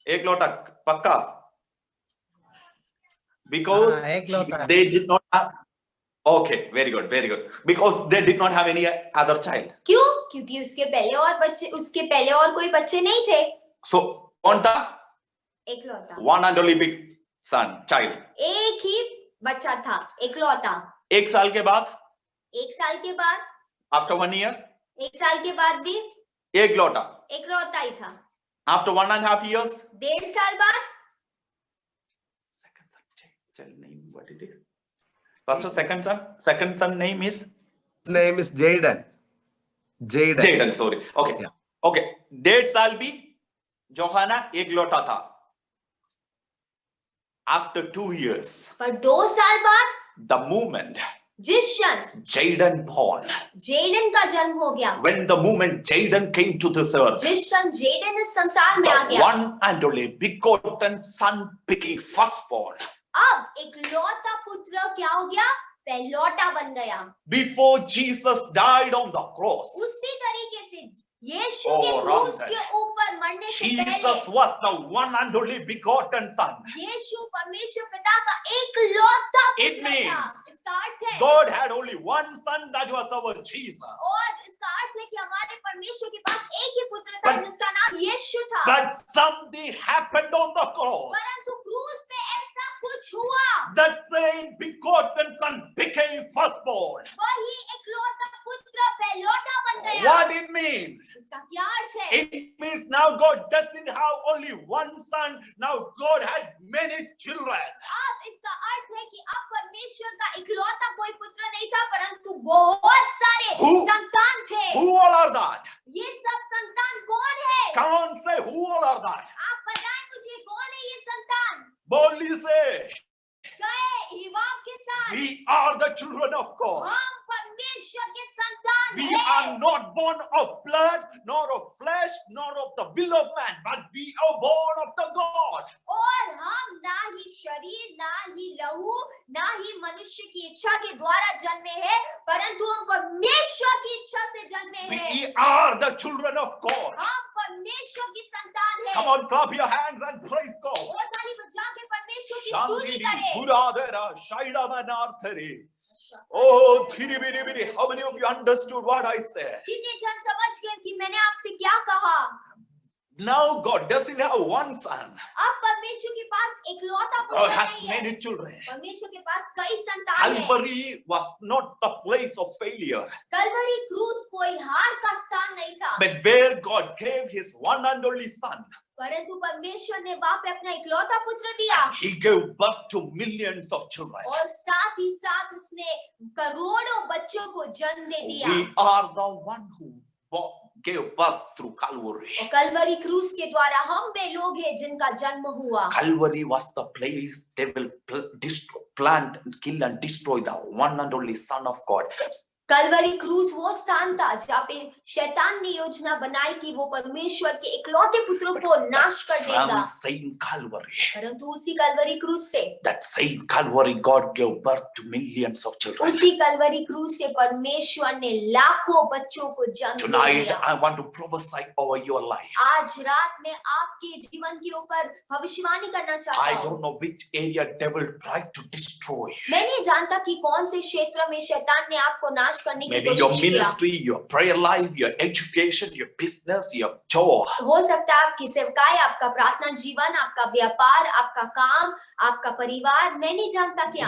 एक लौटा पक्का? Because they did not have. Okay, very good, very good. Because they did not have any other child. क्यों? क्योंकि उसके पहले और कोई बच्चे नहीं थे। So कौन था? एकलौता। One and only big son, child. एक ही बच्चा था, एकलौता। एक साल के बाद? एक साल के बाद? After 1 year? एक साल के बाद भी? एक लौटा। एकलौता ही था। After 1.5 years? 1.5 साल बाद? Second son, tell name what it is. Pastor, second son name is? His name is Jaden. Jaden, sorry. Okay. Yeah. Okay. 1.5 साल भी जोहाना एक लौटा था. After 2 years. पर 2 साल बाद? The moment. जिस क्षण Jaden born. जेडन का जन्म हो गया। When the moment Jaden came to this earth. जिस क्षण जेडन इस संसार में आ The गया। one and only begotten son became firstborn. अब एकलौता पुत्र क्या हो गया? पहलौटा बन गया। Before Jesus died on the cross. उसी तरीके से यीशु के क्रूस के ऊपर मरने से पहले Jesus was the one and only begotten son. यीशु परमेश्वर पिता का एकलौता It पुत्र था। means इसका अर्थ है God had only one son, that was our Jesus. और इसका अर्थ है कि हमारे परमेश्वर के पास एक ही पुत्र था जिसका नाम यीशु था। But something happened on the cross. परंतु क्रूस पे ऐसा कुछ हुआ। That same begotten son became firstborn. वही एकलौता पुत्र पहलौटा बन गया। What it means? इसका क्या अर्थ है? It means now God doesn't have only one son. Now God had many children. अब इसका अर्थ है कि अब परमेश्वर का इकलौता कोई पुत्र नहीं था, परंतु बहुत सारे संतान थे। Who all are that? ये सब संतान कौन है? Come on, say who all are that? आप बताएं मुझे, कौन है ये संतान? Boldly say. कहे हिवाब के साथ। We are the children of God. हम परमेश्वर के संतान We हैं। are not born of blood, nor of flesh, nor of the will of man, but we are born of the God. और हम ना ही शरीर, ना ही लहू, ना ही मनुष्य की इच्छा के द्वारा जन्मे हैं, परंतु हम परमेश्वर की इच्छा से जन्मे हैं। We are the children of God. हम परमेश्वर की संतान हैं। Come on, clap your hands and praise God. और ताली बजा के परमेश्वर की Shanti स्तुति करें। Puradera Shaida Manarthari. Oh, thiri biri biri. How many of you understood what I said? कितने जन समझ गए कि मैंने आपसे क्या कहा? Now God doesn't have one son. अब परमेश्वर के पास एकलौता पुत्र God has नहीं है। many children. परमेश्वर के पास कई संतान हैं। Calvary was not the place of failure, Kalvari क्रूस कोई हार का स्थान नहीं था, but where God gave His one and only Son. परंतु परमेश्वर ने वहाँ पे अपना इकलौता पुत्र दिया He gave birth to millions of children. और साथ ही साथ उसने करोड़ों बच्चों को जन्म दे दिया। We are the one who gave birth through Calvary. और कलवरी क्रूस के द्वारा हम वे लोग हैं जिनका जन्म हुआ। Calvary was the place they will plant, kill and destroy the one and only Son of God. Kalvari क्रूस वो स्थान था जहाँ पे शैतान ने योजना बनाई कि वो परमेश्वर के इकलौते पुत्र को नाश कर देगा, From same Calvary, परंतु उसी कलवरी क्रूस से, that same Calvary, God gave birth to millions of children. उसी कलवरी क्रूस से परमेश्वर ने लाखों बच्चों को जन्म Tonight, दिया। I want to prophesy over your life. आज रात में आपके जीवन के ऊपर भविष्यवाणी करना चाहता I हूँ। don't know which area devil tried to destroy. मैं नहीं जानता कि कौन से क्षेत्र में शैतान ने आपको नाश करने की Maybe your कोशिश किया। ministry, your prayer life, your education, your business, your job. हो सकता है आपकी सेवकाई, आपका प्रार्थना जीवन, आपका व्यापार, आपका काम, आपका परिवार, मैं नहीं जानता क्या।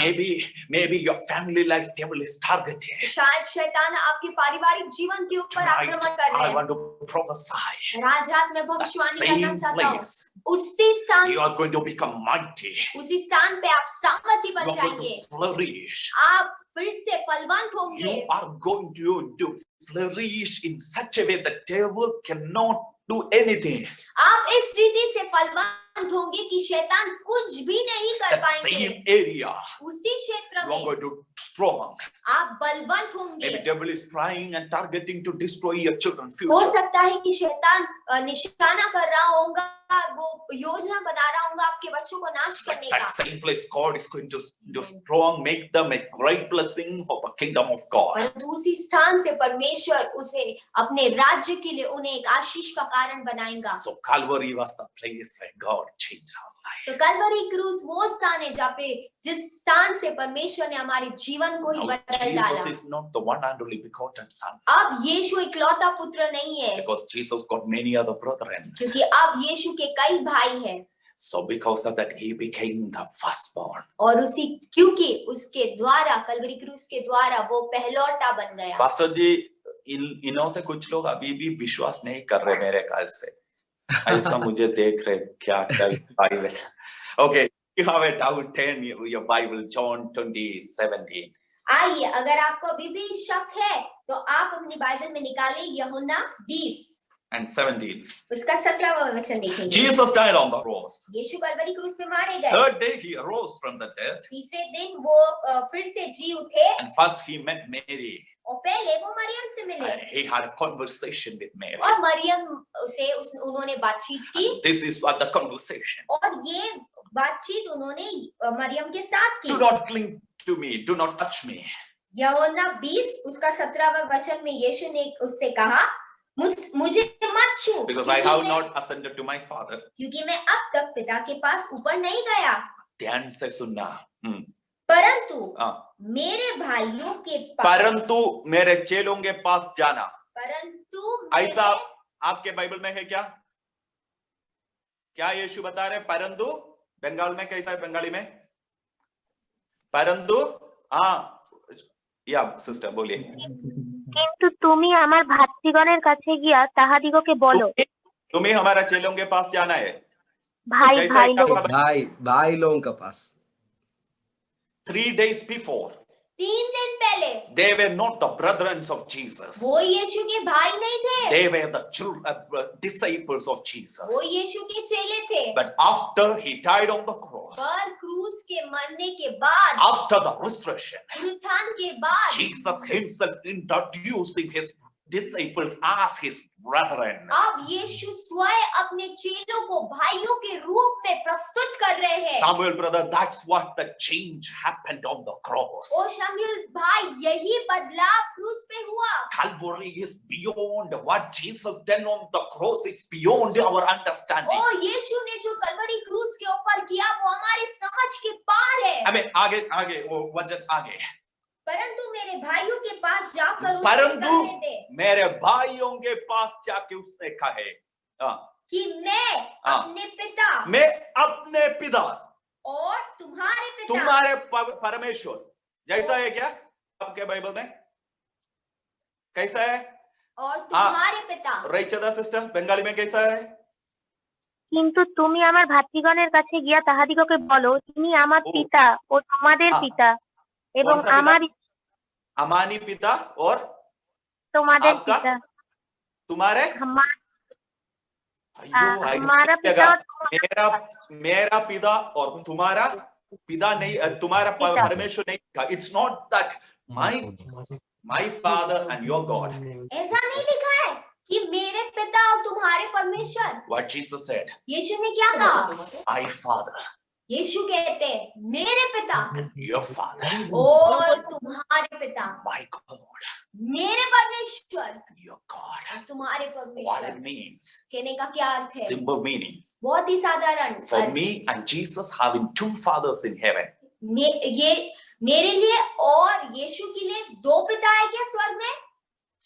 Maybe your family life devil is targeted. शायद शैतान आपके पारिवारिक जीवन के ऊपर Tonight, आक्रमण कर रहे I हैं। want to prophesy. आज रात में That भविष्यवाणी करना same चाहता हूँ। place, उसी स्थान you are going to become mighty. उसी स्थान पे आप सामर्थ्य You बन are going जाएंगे। to flourish. आप फिर से फलवंत होंगे। You are going to flourish in such a way that devil cannot do anything. आप इस रीति से फलवंत होंगे कि शैतान कुछ भी नहीं कर That पाएंगे। same area, उसी क्षेत्र you are में going to strong. आप बलवंत होंगे। Maybe devil is trying and targeting to destroy your children's हो future. सकता है कि शैतान निशाना कर रहा होगा, वो योजना बना रहा होगा आपके बच्चों को नाश But करने का। that same place, God is going to do strong, make them a great blessing for the kingdom of God. परंतु उसी स्थान से परमेश्वर उसे अपने राज्य के लिए उन्हें एक आशीष का कारण बनाएगा। So Calvary was the place where God changed our life. तो कलवरी क्रूस वो स्थान है जहाँ पे जिस स्थान से परमेश्वर ने हमारे जीवन को ही Now, बदल डाला। Jesus is not the one and only begotten Son, अब यीशु इकलौता पुत्र नहीं है, because Jesus got many other brethren. क्योंकि अब यीशु के कई भाई हैं। So because of that, he became the firstborn. और उसी क्योंकि उसके द्वारा कलवरी क्रूस के द्वारा वो पहलौटा बन गया। पास्टर जी, इनों से कुछ लोग अभी भी विश्वास नहीं कर रहे मेरे ख्याल से, ऐसा मुझे देख रहे क्या Bible. Okay, you have a doubt, turn your Bible, John 20:17. आइए, अगर आपको अभी भी शक है तो आप अपनी बाइबल में निकालें यूहन्ना 20:17. उसका 17वां वचन देखेंगे। Jesus died on the cross. यीशु कलवरी क्रूस पे मारे गए। Third day he arose from the dead, तीसरे दिन वो फिर से जी उठे and first he met Mary. और पहले वो मरियम से मिले And he had a conversation with Mary. और मरियम से उन्होंने बातचीत की। And this is what the conversation. और ये बातचीत उन्होंने मरियम के साथ की। Do not cling to me, do not touch me. यूहन्ना 20 उसका 17वां वचन में यीशु ने उससे कहा, मुझे मत छू, Because I have not ascended to my Father. क्योंकि मैं अब तक पिता के पास ऊपर नहीं गया, ध्यान से सुनना. परंतु हाँ. मेरे भाइयों के पास, परंतु मेरे चेलों के पास जाना. परंतु ऐसा आपके बाइबल में है क्या? क्या यीशु बता रहे? परंतु बंगाल में कैसा है? बंगाली में परंतु, हाँ, या सिस्टर बोलिए। কিন্তু তুমি আমার ভাতৃগণের কাছে গিয়া তাহাদিগকে বলো। तुम्हें हमारा चेलों के पास जाना है। भाई जैसा भाई एक लोग आपका भाई लोगों के पास। 3 days before, 3 दिन पहले they were not the brethren of Jesus. वो यीशु के भाई नहीं थे, They were the disciples of Jesus. वो यीशु के चेले थे। But after he died on the cross, पर क्रूस के मरने के बाद, after the resurrection, पुनरुत्थान के बाद, Jesus himself introducing his disciples as his brethren. अब यीशु स्वयं अपने चेलों को भाइयों के रूप में प्रस्तुत कर रहे हैं। Samuel brother, that's what the change happened on the cross. ओ शमूएल भाई, यही बदलाव क्रूस पे हुआ। Calvary is beyond what Jesus did on the cross. It's beyond our understanding. ओ यीशु ने जो कलवरी क्रूस के ऊपर किया वो हमारे समझ के पार है। I mean, आगे वो वचन आगे। परंतु मेरे भाइयों के पास जाकर उससे परंतु कहने दे मेरे भाइयों के पास जाके उसने कहा है कि मैं अपने पिता और तुम्हारे पिता, तुम्हारे परमेश्वर जैसा है क्या आपके बाइबल में? कैसा है? और तुम्हारे पिता। रैचदा सिस्टर, बंगाली में कैसा है? কিন্তু তুমি আমার ভাতৃগণের কাছে গিয়া তাহাদিগকে বলো, তিনি আমার পিতা ও তোমাদের পিতা এবং আমার अमानी पिता और তোমাদের आपका? পিতা। तुम्हारे? हमारा पिता मेरा पिता और तुम्हारा पिता नहीं, तुम्हारा परमेश्वर नहीं। It's not that my My Father and your God. ऐसा नहीं लिखा है कि मेरे पिता और तुम्हारे परमेश्वर। What Jesus said, यीशु ने क्या कहा? I Father, यीशु कहते हैं मेरे पिता your Father, और तुम्हारे पिता, my God, मेरे परमेश्वर your God. और तुम्हारे What परमेश्वर। it means, कहने का क्या अर्थ है? simple meaning. बहुत ही साधारण। For me and Jesus having two fathers in heaven. ये मेरे लिए और यीशु के लिए दो पिता है क्या स्वर्ग में?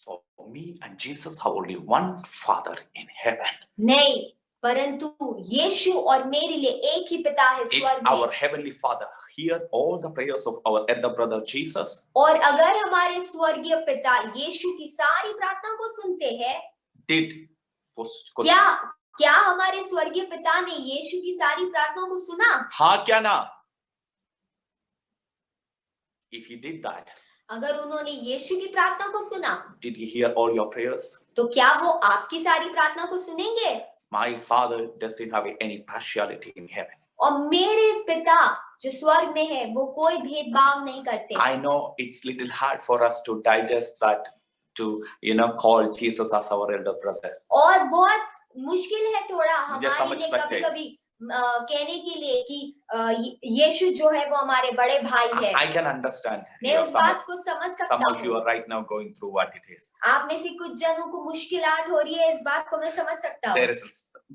For me and Jesus have only one Father in heaven. नहीं, परंतु यीशु और मेरे लिए एक ही पिता है If स्वर्ग our में। heavenly Father hear all the prayers of our elder brother Jesus, और अगर हमारे स्वर्गीय पिता यीशु की सारी प्रार्थना को सुनते हैं, did क्या हमारे स्वर्गीय पिता ने यीशु की सारी प्रार्थना को सुना? हाँ क्या ना? If he did that, अगर उन्होंने यीशु की प्रार्थना को सुना, did he hear all your prayers? तो क्या वो आपकी सारी प्रार्थना को सुनेंगे? My Father doesn't have any partiality in heaven. और मेरे पिता जो स्वर्ग में है वो कोई भेदभाव नहीं करते। I know it's little hard for us to digest that, to call Jesus as our elder brother. और बहुत मुश्किल है थोड़ा मुझे हमारे समझ लिए सकते हैं। कभी-कभी कहने के लिए कि यीशु जो है वो हमारे बड़े भाई है। I can understand. मैं उस बात को समझ Some सकता of you हूँ। are right now going through what it is. आप में से कुछ जनों को मुश्किलात हो रही है, इस बात को मैं समझ सकता हूँ।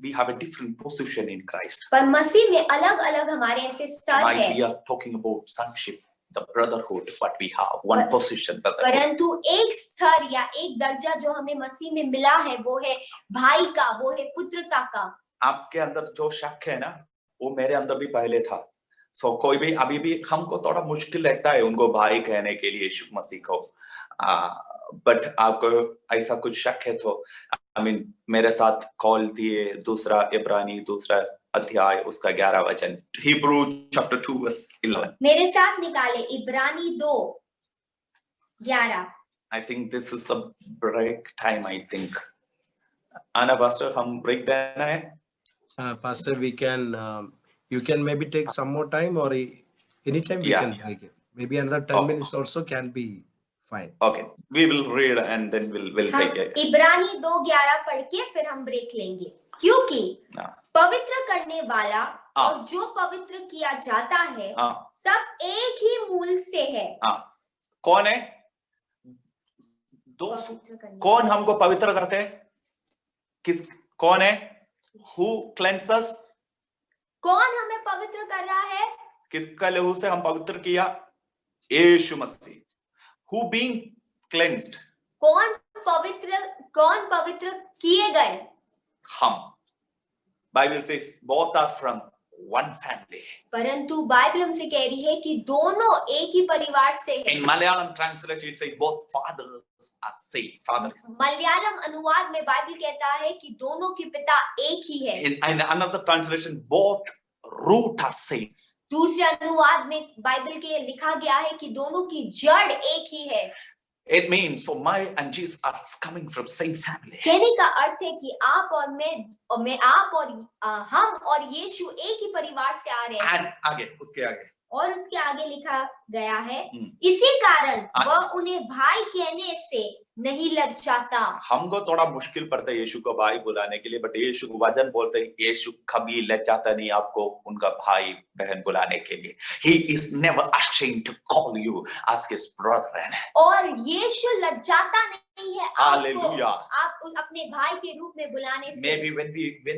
We have a different position in Christ. पर मसीह में अलग-अलग हमारे ऐसे स्तर Tonight we हैं। are talking about sonship, the brotherhood, what we have, one position. परंतु एक स्तर या एक दर्जा जो हमें मसीह में मिला है वो है भाई का, वो है पुत्रता का। आपके अंदर जो शक है ना, वो मेरे अंदर भी पहले था। सो कोई भी अभी भी हमको थोड़ा मुश्किल लगता है उनको भाई कहने के लिए यीशु मसीह को। बट आपको ऐसा कुछ शक है तो मेरे साथ कॉल दिए दूसरा इब्रानी दूसरा अध्याय उसका 11 वचन, Hebrew chapter 2 verse 11. मेरे साथ निकाले इब्रानी 2:11। I think this is the break time. I think Anna pastor हम break देना है। Pastor, we can you can maybe take some more time, or anytime we can break it. Maybe another 10 minutes also can be fine. Okay, we will read and then we'll take it. इब्रानी 2:11 पढ़ के फिर हम break लेंगे। क्योंकि पवित्र करने वाला और जो पवित्र किया जाता है सब एक ही मूल से है। कौन है? कौन हमको पवित्र करते हैं? कौन है? Who cleanses? कौन हमें पवित्र कर रहा है? किसका लहू से हम पवित्र किया? यीशु मसीह। Who being cleansed? कौन पवित्र किए गए? हम। Bible says both are from one family. परंतु बाइबल हमसे कह रही है कि दोनों एक ही परिवार से हैं। In Malayalam translation it says both fathers are same. Father. Malayalam अनुवाद में बाइबल कहता है कि दोनों के पिता एक ही है। In another translation both root are same. दूसरे अनुवाद में बाइबल के लिखा गया है कि दोनों की जड़ एक ही है। It means for my and Jesus are coming from same family. कहने का अर्थ है कि आप और मैं आप और हम और यीशु एक ही परिवार से आ रहे हैं। And आगे उसके आगे और उसके आगे लिखा गया है इसी कारण वह उन्हें भाई कहने से नहीं लज्जाता। हमको थोड़ा मुश्किल पड़ता है यीशु को भाई बुलाने के लिए, बट यीशु वचन बोलते हैं यीशु कभी लज्जाता नहीं आपको उनका भाई बहन बुलाने के लिए। He is never ashamed to call you as his brother. और यीशु लज्जाता नहीं है Hallelujah. आप अपने भाई के रूप में बुलाने से। Maybe when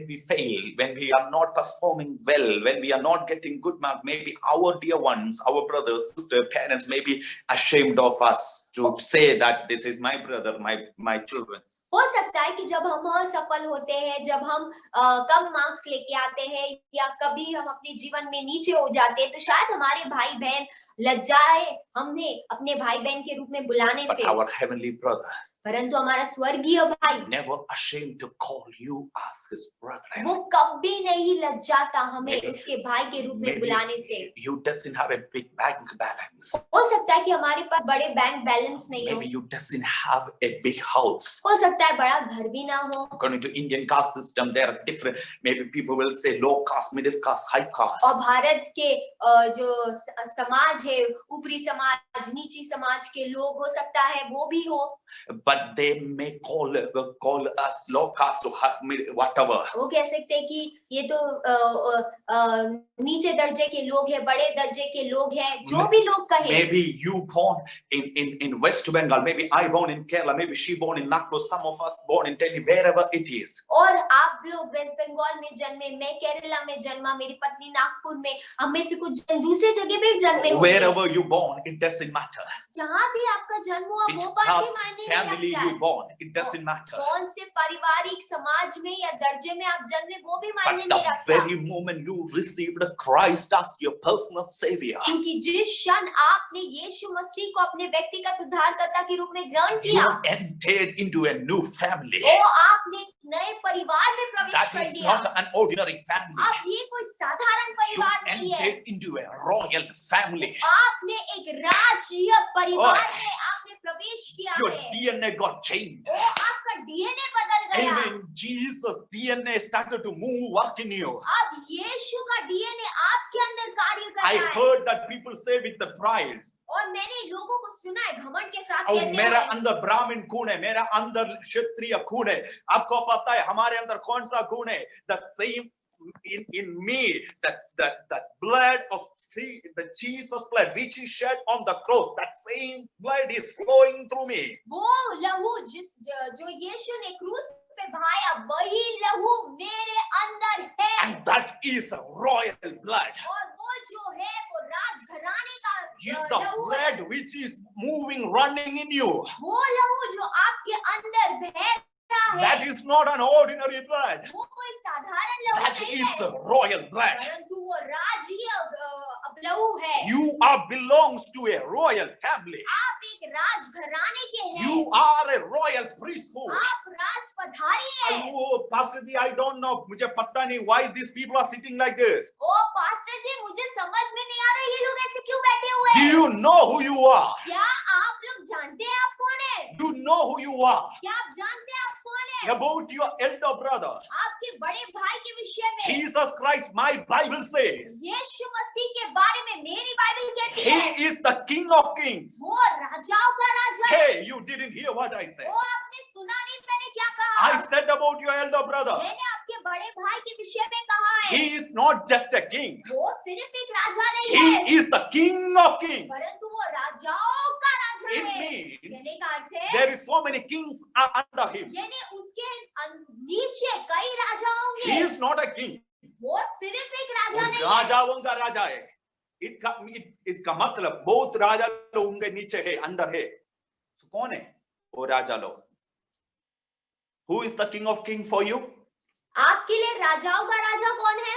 we fail, when we are not performing well, when we are not getting good mark, maybe our dear ones, our brothers, sisters, parents may be ashamed of us to say that this is my brother, my children. हो सकता है कि जब हम असफल होते हैं, जब हम कम मार्क्स लेके आते हैं या कभी हम अपने जीवन में नीचे हो जाते हैं, तो शायद हमारे भाई बहन लज्जाए हमने अपने भाई बहन के रूप में बुलाने से। But our heavenly brother, परंतु हमारा स्वर्गीय भाई never ashamed to call you as his brother. वो कभी नहीं लज्जाता हमें उसके भाई के रूप में बुलाने से। You doesn't have a big bank balance. हो सकता है कि हमारे पास बड़े बैंक बैलेंस नहीं हो। Maybe you doesn't have a big house. हो सकता है बड़ा घर भी ना हो। According to Indian caste system, there are different. Maybe people will say low caste, middle caste, high caste. और भारत के जो समाज समाज है, ऊपरी समाज, नीची समाज के लोग हो सकता है वो भी हो, but they may call us low caste or whatever. वो कह सकते हैं कि ये तो नीचे दर्जे के लोग हैं, बड़े दर्जे के लोग हैं, जो भी लोग कहे। Maybe you born in West Bengal, maybe I born in Kerala, maybe she born in Nagpur, some of us born in Delhi, wherever it is. और आप लोग वेस्ट बंगाल में जन्मे, मैं केरला में जन्मा, मेरी पत्नी नागपुर में, हम में से कुछ दूसरे जगह पे जन्मे होंगे। Wherever you born, it doesn't matter. जहाँ भी आपका जन्म हुआ Which वो बात ही caste, मायने नहीं family रखता you है। born, it doesn't matter. कौन से पारिवारिक समाज में या दर्जे में आप जन्मे वो भी But मायने नहीं the रखता, very moment you received Christ as your personal savior, क्योंकि जिस क्षण आपने यीशु मसीह को अपने व्यक्तिगत उद्धारकर्ता के रूप में ग्रहण you किया, entered into a new family. वो आपने एक नए परिवार में प्रवेश That कर is दिया। not an ordinary family. अब ये कोई साधारण You परिवार नहीं है, entered into a royal family. आपने एक राजकीय परिवार और में आपने प्रवेश किया Your है। DNA got changed. वो आपका डीएनए बदल गया। Amen. Jesus' DNA started to move, work in you. अब यीशु का डीएनए आपके अंदर कार्य कर I रहा है। heard that people say with the pride, और मैंने लोगों को सुना है घमंड के साथ और कहते मेरा हैं, अंदर ब्राह्मण खून है, मेरा अंदर क्षत्रिय खून है। आपको पता है हमारे अंदर कौन सा खून है? The same in me, that blood of the Jesus blood which is shed on the cross, that same blood is flowing through me. वो लहू जो यीशु ने क्रूस पे बहाया, वही लहू मेरे अंदर है। And that is a royal blood. और वो जो है वो राजघराने का It's the लहू है। blood which is moving, running in you. वो लहू जो आपके अंदर बह रहा That है, is not an ordinary blood. वो कोई साधारण लहू That नहीं is है, the royal blood. परंतु वो राजकीय लहू है। You are belongs to a royal family. आप एक राजघराने के हैं, You are a royal priesthood. आप राजपधारी हैं। Oh, Pastor Ji, I don't know. मुझे पता नहीं why these people are sitting like this. ओ पास्टर जी, मुझे समझ में नहीं आ रहा ये लोग ऐसे क्यों बैठे हुए Do हैं। you know who you are? क्या आप लोग जानते हैं आप कौन है? Do you know who you are? क्या आप जानते हैं आप कौन है? About your elder brother, आपके बड़े भाई के विषय में Jesus Christ, my Bible says, यीशु मसीह के बारे में मेरी बाइबल कहती है, He is the King of Kings. वो राजाओं का राजा है। Hey, you didn't hear what I said. वो आपने सुना नहीं मैंने क्या कहा? I said about your elder brother. मैंने आपके बड़े भाई के विषय में कहा है, He is not just a king. वो सिर्फ एक राजा नहीं है, He is the King of Kings. परंतु वो राजाओं का राजा It है। means कहने का अर्थ है, there is so many kings are under him. यानी उसके नीचे कई राजा He होंगे, is not a king. वो सिर्फ एक वो राजा नहीं है। राजाओं का राजा है। इसका मतलब बहुत राजा लोग उनके नीचे है, अंदर है। So, कौन है वो राजा लोग? Who is the King of Kings for you? आपके लिए राजाओं का राजा कौन है?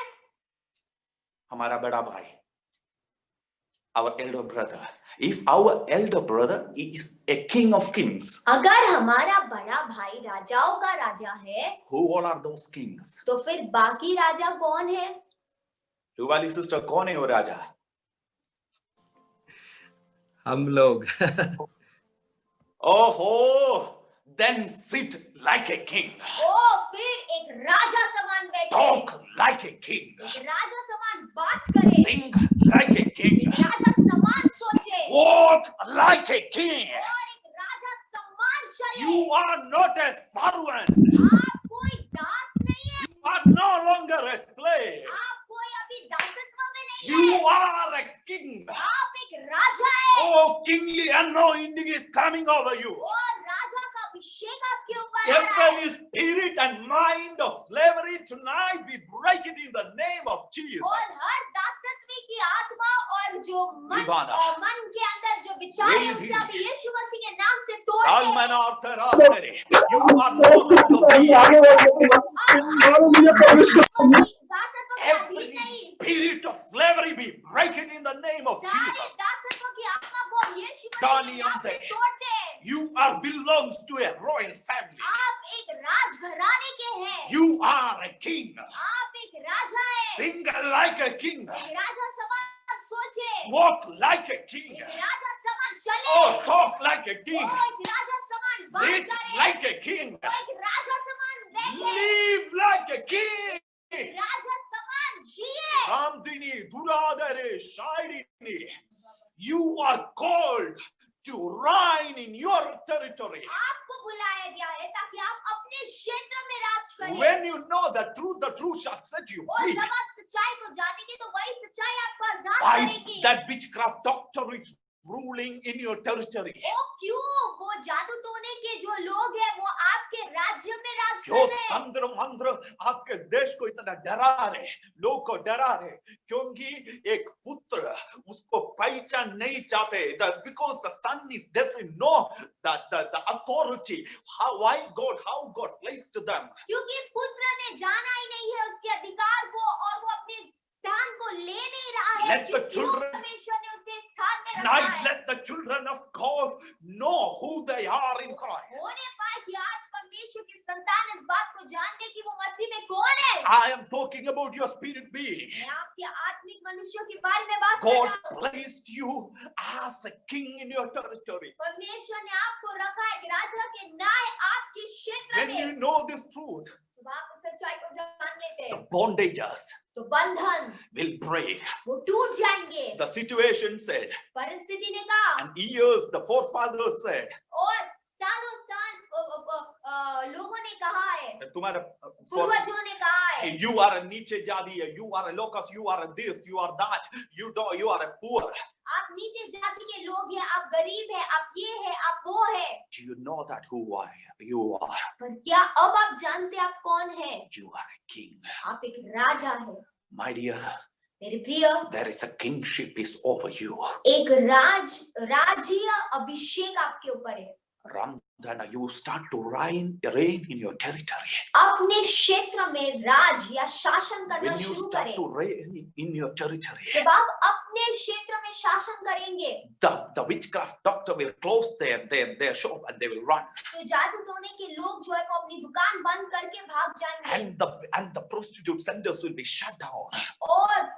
हमारा बड़ा भाई, our elder brother. If our elder brother is a King of Kings, अगर हमारा बड़ा भाई राजाओं का राजा है, who all are those kings? तो फिर बाकी राजा कौन है? रुवाली सिस्टर, कौन है वो राजा? हम लोग Oh, then sit like a king. ओ फिर एक राजा समान बैठे, Talk like a king. एक राजा समान बात करे, Think like a king. एक राजा समान सोचे Walk like a king. और एक राजा समान चले। You are not a servant. आप कोई दास नहीं है, You are no longer a slave. आप कोई अभी दासत्व में नहीं You है, are a king. आप एक राजा है। Oh, kingly anointing is coming over you. और राजा का अभिषेक आपके ऊपर आ रहा है। Every spirit and mind of slavery tonight, we break it in the name of Jesus. और हर दासत्व की आत्मा और जो मन विवाना। मन के अंदर जो विचार है वेदी। उसे आप यीशु मसीह के नाम से तोड़ते Salman हैं। Arthur, you are no longer दासत्व के अधीन every नहीं, spirit of slavery, we break it in the name of सारे Jesus. दासत्व की आत्मा को हम यीशु मसीह Dani के नाम से ante. तोड़ते हैं। You are belongs to a royal family. आप एक राजघराने के हैं, You are a king. आप एक राजा हैं, Think like a king. एक राजा समान सोचे, Walk like a king. एक राजा समान चले, Oh, talk like a king. वो एक राजा समान बात Sit करे, like a king. वो एक राजा समान बैठे, Live like a king. राजा समान जिए। Ramdini, Duradare, Shaidini. करें। When you know the truth shall set you और free. जब आप सच्चाई को जानेंगे तो वही सच्चाई आपको आजाद Why करेगी। that witchcraft doctor is ruling in your territory? ओ क्यों वो जादू टोने के जो लोग हैं वो आपके राज्य में राज जो कर रहे हैं। तंत्र मंत्र आपके देश को इतना डरा रहे, लोग को डरा रहे, क्योंकि एक पुत्र उसको पहचान नहीं चाहते, because the son is doesn't know the authority, how God placed them. क्योंकि पुत्र ने जाना ही नहीं है उसके अधिकार को और वो अपने स्थान को ले नहीं रहा है। Let the क्योंकि children- परमेश्वर ने उसे स्थान में रखा Tonight, है। let the children of God know who they are in Christ. होने पाए कि आज परमेश्वर की संतान इस बात को जानने की वो मसीह में कौन है। I am talking about your spirit being. मैं आपके आत्मिक मनुष्यों के बारे में बात कर God रहा हूँ। placed you as a king in your territory. परमेश्वर ने आपको रखा है राजा के नाय आपके क्षेत्र When में। you know this truth, जब आप इस सच्चाई को जान लेते हैं bondages तो बंधन will break. वो टूट जाएंगे। The situation said, परिस्थिति ने कहा and years the forefathers said, और सालों साल लोगों ने कहा है, तुम्हारा पूर्वजों ने कहा है, you are a नीचे जाति है, you are a locust, you are a this, you are that, you are a poor. आप नीचे जाति के लोग हैं, आप गरीब हैं, आप ये है, आप वो है। Do you know that who you are? पर क्या अब आप जानते आप कौन है? You are a king. आप एक राजा है। My dear, मेरे प्रिय, there is a kingship is over you. एक राज्य अभिषेक आपके ऊपर है। Ramdana, you start to reign in your territory. अपने क्षेत्र में राज या शासन करना When you शुरू start करें। to reign in your territory, जब आप अपने क्षेत्र में शासन करेंगे the witchcraft doctor will close their shop and they will run. तो जादू टोने के लोग जो है वो अपनी दुकान बंद करके भाग जाएंगे And the prostitute centers will be shut down. और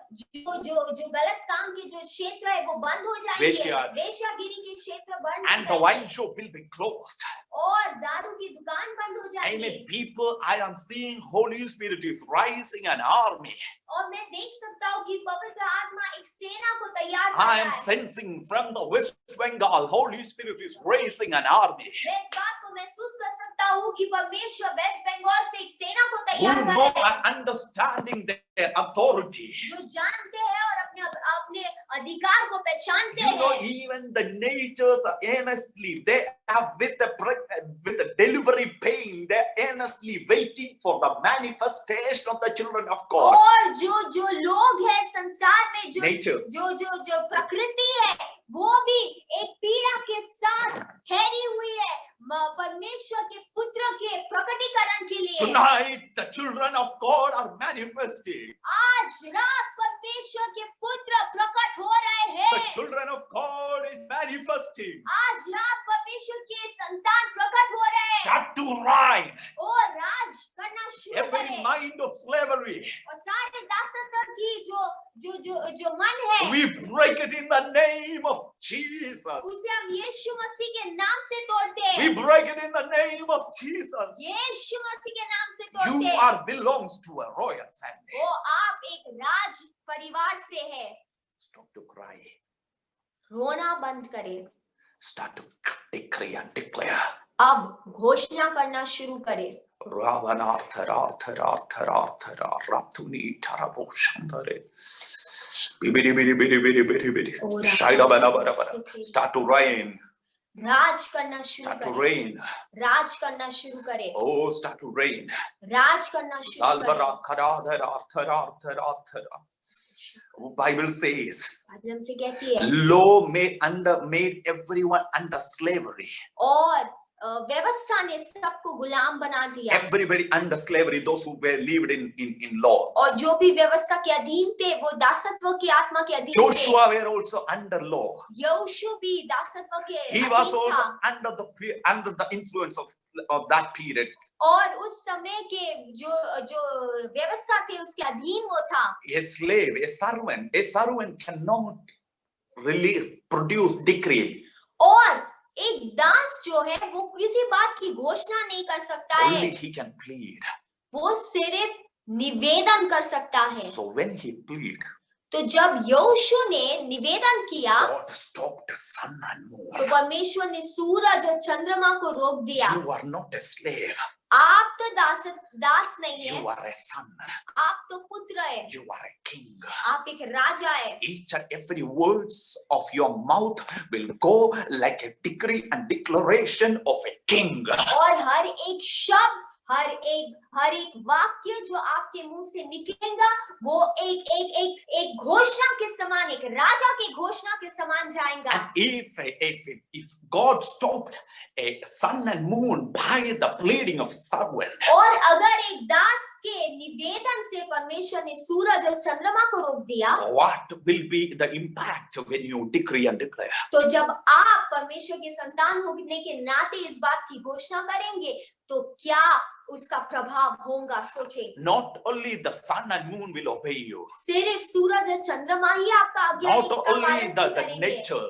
जो गलत काम के जो क्षेत्र है वो बंद हो जाएंगे। वेश्या- वेश्यागिरी के क्षेत्र बंद हो And the जाएंगे wine shop will be closed. और दारू की दुकान बंद हो जाएंगी। Amen. People, I am seeing Holy Spirit is rising an army. और मैं देख सकता हूँ कि पवित्र आत्मा एक सेना को तैयार कर I रहा am है। sensing from the West Bengal, Holy Spirit is raising an army. मैं इस बात को महसूस कर सकता हूँ कि परमेश्वर वेस्ट बंगाल से एक सेना को Who तैयार कर know रहे हैं and understanding their authority. जो जानते हैं और अपने अधिकार को पहचानते You know, हैं। even the natures are earnestly, they are with the delivery pain, they're earnestly waiting for the manifestation of the children of God. और जो लोग हैं संसार में Natures. जो प्रकृति है वो भी एक पीड़ा के साथ ठहरी हुई है परमेश्वर के पुत्र के प्रकटीकरण के लिए। Tonight, the children of God are manifesting. आज रात परमेश्वर के पुत्र प्रकट हो रहे The हैं। children of God is manifesting. आज रात परमेश्वर के संतान प्रकट हो रहे हैं Got to rise. और राज करना शुरू Every करें mind of slavery, और सारे दासत्व की जो मन है we break it in the name of Jesus. उसे हम यीशु मसीह के नाम से तोड़ते हैं। We break it in the name of Jesus. यीशु मसीह के नाम से You तोड़ते हैं। are belongs to a royal family. वो आप एक राज परिवार से है। Stop to cry. रोना बंद करें। Start to decree and declare. अब घोषणा करना शुरू करें। Raptuni tarabo shandare. Biri. Shaida bara. Start to reign. राज करना शुरू Start to करें। reign. राज करना शुरू करें। Oh, start to reign. राज करना शुरू करें। Salvara karadhara. Bible says, Bible हमसे कहती है law made everyone under slavery. और व्यवस्था ने सबको गुलाम बना दिया। Everybody under slavery, those who were lived in law. और जो भी व्यवस्था के अधीन थे वो दासत्व की आत्मा के अधीन थे। Joshua were also under law. यहोशू भी दासत्व के He अधीन was also था under the influence of that period. और उस समय के जो व्यवस्था थी उसके अधीन वो था। A slave, a servant cannot produce decree. और एक दास जो है वो किसी बात की घोषणा नहीं कर सकता है। Only he can plead. वो सिर्फ निवेदन कर सकता है। So when he plead, तो जब यहोशू ने निवेदन किया God stopped the sun and moon. तो परमेश्वर ने सूरज और चंद्रमा को रोक दिया। You are not a slave. आप तो दास नहीं है, You are a son. आप तो पुत्र है, You are a king. आप एक राजा है। Each and every words of your mouth will go like a decree and declaration of a king. और हर एक शब्द, हर एक वाक्य जो आपके मुंह से निकलेगा वो एक घोषणा के समान, एक राजा की घोषणा के समान जाएगा। And if God stopped a sun and moon by the pleading of servant, और अगर एक दास के निवेदन से परमेश्वर ने सूरज और चंद्रमा को रोक दिया, what will be the impact when you decree and declare? तो जब आप परमेश्वर के संतान होने के नाते इस बात की घोषणा करेंगे तो क्या उसका प्रभाव होगा, सोचें। Not only the sun and moon will obey you. सिर्फ सूरज और चंद्रमा ही आपका आज्ञा Not का only पालन the करेंगे, nature.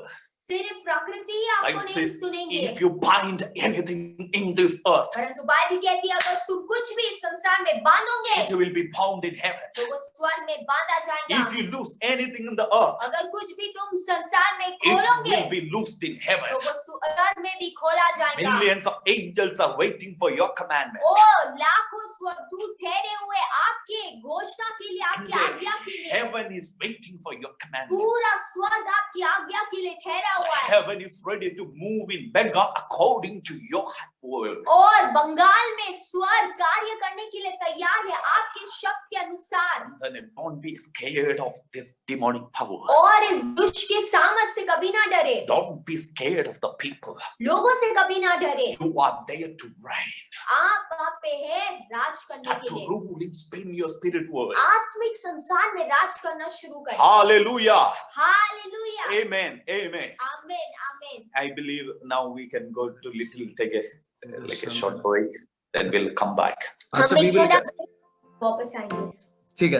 सिर्फ प्रकृति ही आपको Bible नहीं says, सुनेंगे। if you bind anything in this earth, परंतु बाइबल कहती है अगर तुम कुछ भी इस संसार में बांधोगे it will be bound in heaven. तो वो स्वर्ग में बांधा जाएगा। If you lose anything in the earth, अगर कुछ भी तुम संसार में it खोलोगे will be loosed in heaven. तो वो स्वर्ग में भी खोला जाएगा। Millions of angels are waiting for your commandment. ओ लाखों स्वर्गदूत ठहरे हुए आपके घोषणा के लिए, आपकी आज्ञा के लिए। Heaven is waiting for your commandment. पूरा स्वर्ग आपकी आज्ञा के लिए ठहरा हुआ है। Heaven is ready to move in Bengal according to your word. और बंगाल में स्वर्ग कार्य करने के लिए तैयार है आपके शब्द के अनुसार। Then don't be scared of this demonic power. और इस दुष्ट के सामर्थ से कभी ना डरे। Don't be scared of the people. लोगों से कभी ना डरे। You are there to reign. आप वहाँ पे हैं राज करने Start के to लिए। rule and spin your spirit world. आत्मिक संसार में राज करना शुरू करें। Hallelujah. हालेलुया। Amen. Amen. आमीन आमीन। I believe now we can go to take a short break. Then we'll come back. So हम we एक will छोटा वापस आएंगे। ठीक है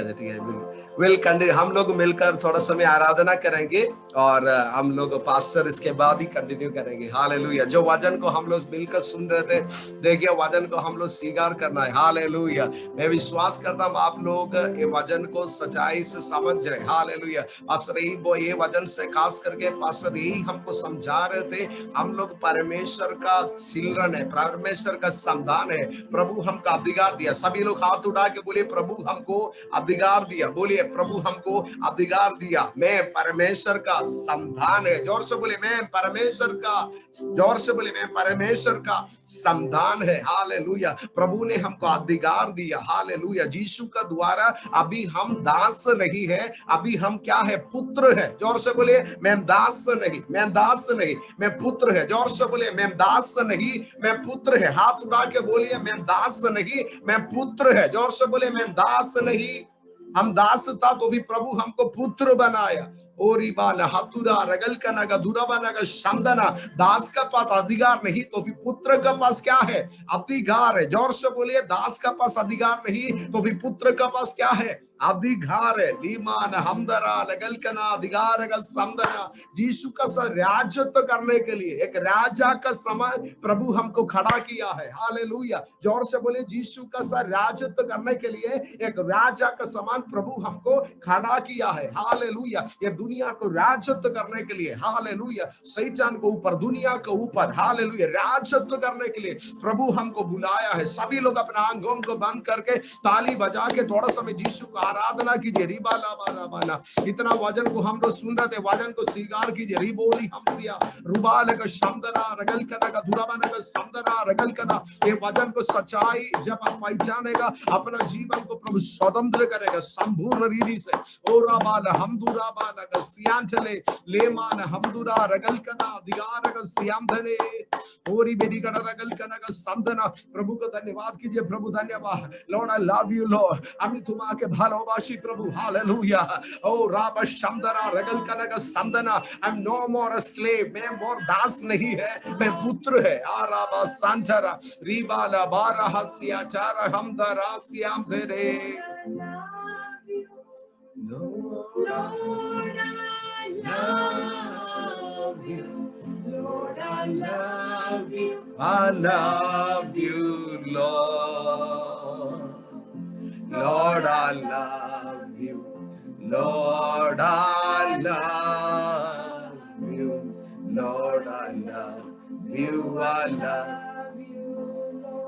विल कंटिन्यू। हम लोग मिलकर थोड़ा समय आराधना करेंगे और हम लोग पास्टर इसके बाद ही कंटिन्यू करेंगे। हालेलुया। जो वचन को हम लोग मिलकर सुन रहे थे, देखिए वचन को हम लोग स्वीकार करना है। हालेलुया। मैं विश्वास करता हूँ आप लोग ये वचन को सच्चाई से समझ रहे। हालेलुया। पास्टर यही वो ये वचन से खास करके पास्टर यही हमको समझा रहे थे, हम लोग परमेश्वर का चिल्ड्रन है, परमेश्वर का संतान है। प्रभु हमको अधिकार दिया। सभी लोग हाथ उठा के बोलिए प्रभु हमको अधिकार दिया। बोलिए प्रभु हमको अधिकार दिया। मैं परमेश्वर का संतान है। जोर से बोले मैं परमेश्वर का, जोर से बोले मैं परमेश्वर का संतान है। हालेलुया। प्रभु ने हमको अधिकार दिया। हालेलुया। यीशु का द्वारा अभी हम दास नहीं है, अभी हम क्या है, पुत्र है। जोर से बोले मैं दास नहीं, मैं दास नहीं, मैं पुत्र है। जोर से बोले मैं दास नहीं, मैं पुत्र है। हाथ उठा के बोलिए मैं दास नहीं, मैं पुत्र है। जोर से बोले मैं दास नहीं, हम दास था तो भी प्रभु हमको पुत्र बनाया। ओरिबाला हतुरा रगल का नगा दुराबाना का शंदना। दास का पास अधिकार नहीं तो भी पुत्र का पास क्या है, अधिकार है। जोर से बोलिए दास का पास अधिकार नहीं तो भी पुत्र का पास क्या है, अधिकार है। लीमान हमदरा लगल कना अधिकार का समदना। यीशु का राजत्व करने के लिए एक राजा का समय प्रभु हमको खड़ा किया है। हालेलुया। जोर से बोले यीशु का राजत्व करने के लिए एक राजा का समान प्रभु हमको खड़ा किया है। हालेलुया। ये दुनिया को राजत्व करने के लिए, हालेलुया, शैतान को ऊपर, दुनिया के ऊपर, हालेलुया, राजत्व करने के लिए प्रभु हमको बुलाया है। सभी लोग अपना आंखों को बंद करके ताली बजा के थोड़ा समय यीशु को आराधना कीजिए। रिबाला बाला बाला। इतना वचन को हम लोग सुन रहे थे, वचन को स्वीकार कीजिए। रिबोली हमसिया रुबाल का शमदना रगल कना का दुराबाना का समदना रगल कना। ये वचन को सच्चाई जब आप पहचानेगा, अपना जीवन को प्रभु स्वतंत्र करेगा संपूर्ण रीति से। ओरा बाला हमदुरा बाला का सियान चले लेमान हमदुरा रगल कना अधिकार का सियाम धने ओरी बेरी कना रगल कना का समदना। प्रभु को धन्यवाद कीजिए। प्रभु धन्यवाद। Lord I love you Lord. আমি তোমাকে ভালোবাসি প্রভু। हालेलुया। ओ राबा शमदरा रगल कना का समदना। I am no more a slave. मैं मोर दास नहीं है, मैं पुत्र है। आराबा सांठरा रिबाला बारा हसिया चारा हमदरा सियाम धरे। Lord, I love you. Lord, I love you. I love you, Lord. Lord, I love you. Lord, I love you. Lord, I love you. I love you, Lord.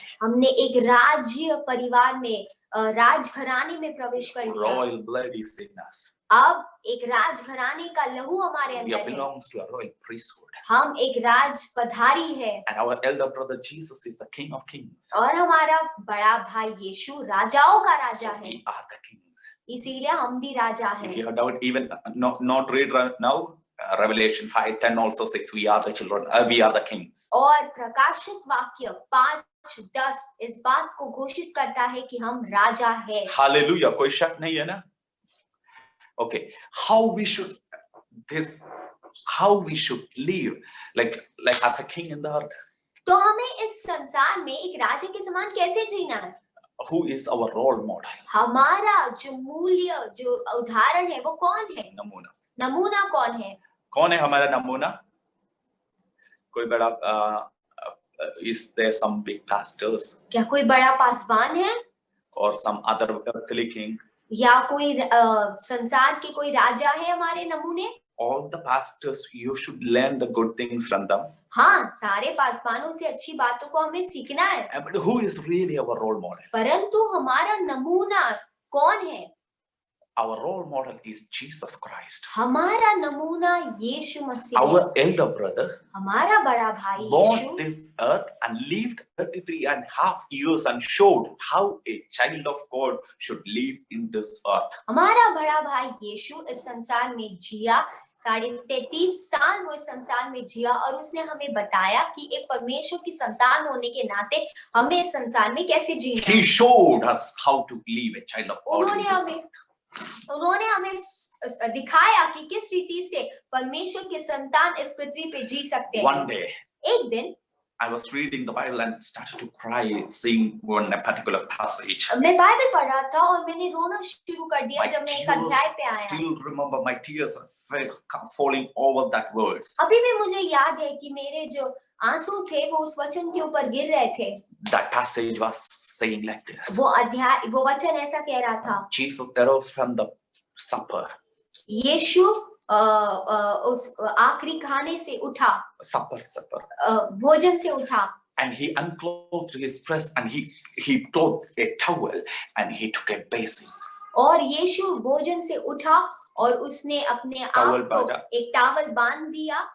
हमने एक राज्य परिवार में राजघराने में प्रवेश कर लिया। Royal blood is in us. अब एक राजघराने का लहू हमारे We अंदर है। belongs to a royal priesthood. हम एक राज पधारी है And our elder brother Jesus is the King of Kings. और हमारा बड़ा भाई यीशु राजाओं का राजा So है, we are the kings. इसीलिए हम भी राजा If हैं। you have doubt, even not read now, Revelation 5:10 also says we are the children. We are the kings. और प्रकाशित वाक्य 5:10 इस बात को घोषित करता है कि हम राजा है। Hallelujah. कोई शक नहीं है ना? Okay. How we should live like as a king in the earth. तो हमें इस संसार में एक राजा के समान कैसे जीना है? Who is our role model? हमारा जो मूल्य, जो उदाहरण है वो कौन है? नमूना. नमूना कौन है? कौन है हमारा नमूना? कोई बड़ा is there some big pastors क्या कोई बड़ा पासवान है or some other earthly king? या कोई संसार के कोई राजा है हमारे नमूने? All the pastors, you should learn the good things from them. हाँ, सारे पासवानों से अच्छी बातों को हमें सीखना है। But who is really our role model? परंतु हमारा नमूना कौन है? Our role model is Jesus Christ. हमारा नमूना यीशु मसीह है। Our elder brother हमारा बड़ा भाई born Yeshu this earth and lived 33.5 years and showed how a child of God should live in this earth. हमारा बड़ा भाई यीशु इस संसार में जिया, 33.5 साल वो इस संसार में जिया और उसने हमें बताया कि एक परमेश्वर की संतान होने के नाते हमें इस संसार में कैसे जीना है। He showed us how to live a child of God in this earth. उन्होंने हमें दिखाया कि किस रीति से परमेश्वर के संतान इस पृथ्वी पे जी सकते हैं। One day, एक दिन I was reading the Bible and started to cry, seeing one particular passage. मैं बाइबल पढ़ रहा था और मैंने रोना शुरू कर दिया My जब मैं एक tears, अध्याय पे आया। still remember my tears are falling over that words. अभी भी मुझे याद है कि मेरे जो आंसू थे वो उस वचन के ऊपर गिर रहे थे। That passage was saying like this. वो वचन ऐसा कह रहा था, Jesus arose from the supper. यीशु उस आखिरी खाने से उठा, Supper. भोजन से उठा And he unclothed his flesh and he clothed a towel and he took a basin. और यीशु भोजन से उठा और उसने अपने आप टॉवल को बांधा। एक टॉवल बांध दिया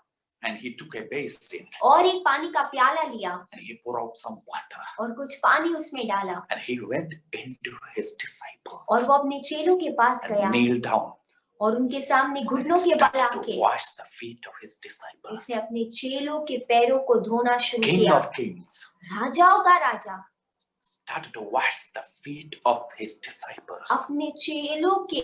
And he took a basin और एक पानी का प्याला लिया and he poured out some water. और कुछ पानी उसमें डाला And he went into his disciples और वो अपने चेलों के पास गया and kneeled down और उनके सामने घुटनों and के बल started आके to wash the feet of his disciples. उसने अपने चेलों के पैरों को धोना शुरू King किया। of kings राजाओं का राजा started to wash the feet of his disciples. अपने चेलों के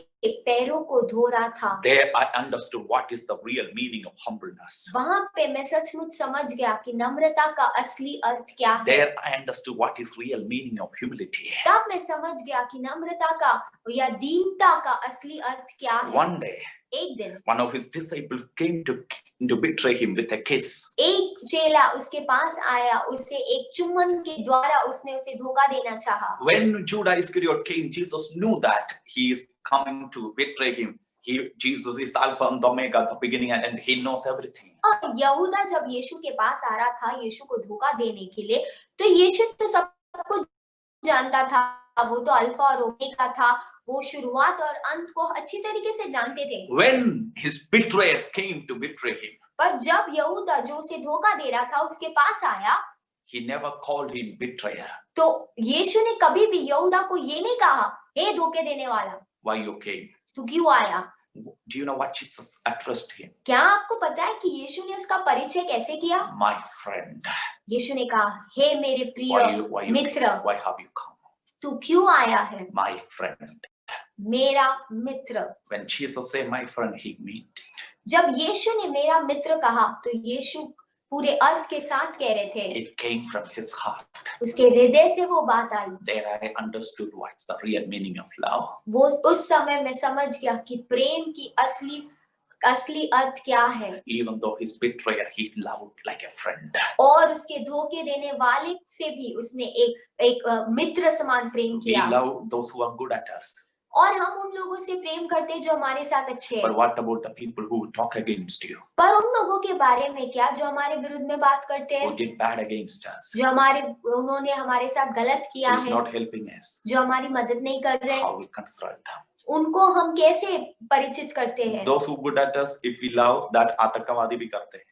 पैरों को धो रहा था। There I understood what is the real meaning of humbleness. वहां पे मैं सचमुच समझ गया कि नम्रता का असली अर्थ क्या है। There I understood what is real meaning of humility. तब मैं समझ गया कि नम्रता का या दीनता का असली अर्थ क्या है। One day, एक दिन one of his disciples came to betray him with a kiss. एक चेला उसके पास आया, उसे एक चुम्बन के द्वारा उसने उसे धोखा देना चाहा। When Judas Iscariot came, Jesus knew that he is coming to betray him. Jesus is the Alpha and the Omega, the beginning and end. He knows everything. और यहूदा जब यीशु के पास आ रहा था यीशु को धोखा देने के लिए, तो यीशु तो सब कुछ जानता था, वो तो अल्फा और ओमेगा था, वो शुरुआत और अंत को अच्छी तरीके से जानते थे। When his betrayer came to betray him, पर जब यहूदा जो उसे धोखा दे रहा था उसके पास आया, he never called him betrayer. तो यीशु ने कभी भी यहूदा को ये नहीं कहा, हे धोखे देने वाला, Why you came? तू क्यों आया? Do you know what Jesus addressed him? क्या आपको पता है कि यीशु ने उसका परिचय कैसे किया? My friend. यीशु ने कहा, हे मेरे प्रिय मित्र, why have you come? तू क्यों आया है? My friend. मेरा मित्र। When Jesus said my friend, he meant it. जब यीशु ने मेरा मित्र कहा तो यीशु पूरे अर्थ के साथ कह रहे थे, It came from his heart. उसके हृदय से वो बात आई। There I understood what's the real meaning of love. वो उस समय मैं समझ गया कि प्रेम की असली अर्थ क्या है। Even though his betrayer, he loved like a friend. और उसके धोखे देने वाले से भी उसने एक मित्र समान प्रेम We किया। love those who are good at us. और हम उन लोगों से प्रेम करते हैं जो हमारे साथ अच्छे हैं। But what about the people who talk against you, पर उन लोगों के बारे में क्या जो हमारे विरुद्ध में बात करते who हैं, did bad against us, जो उन्होंने हमारे साथ गलत किया who is है, not helping us? जो हमारी मदद नहीं कर रहे, How we consult them? उनको हम कैसे परिचित करते हैं? Those who good at us, if we love, that आतंकवादी भी करते हैं.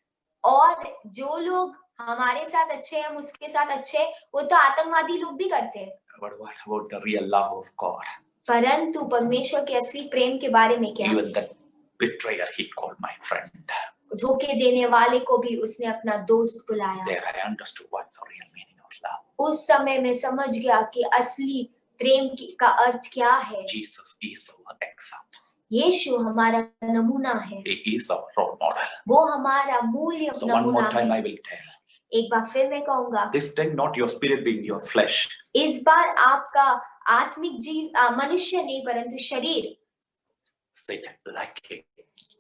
और जो लोग हमारे साथ अच्छे हैं, हम उसके साथ अच्छे, वो तो आतंकवादी लोग भी करते हैं। But what about the real love of God? परंतु परमेश्वर के असली प्रेम के बारे में क्या? Even that betrayer he called my friend. धोखे देने वाले को भी उसने अपना दोस्त बुलाया। There I understood what's the real meaning of love. उस समय मैं समझ गया कि असली प्रेम का अर्थ क्या है। Jesus is our example. यीशु हमारा नमूना है, He is our role model. वो हमारा मूल्य So one more नमूना time है। I will tell. एक बार फिर मैं कहूंगा, This time not your spirit being your flesh. इस बार आपका आत्मिक जीव मनुष्य नहीं परंतु शरीर Sit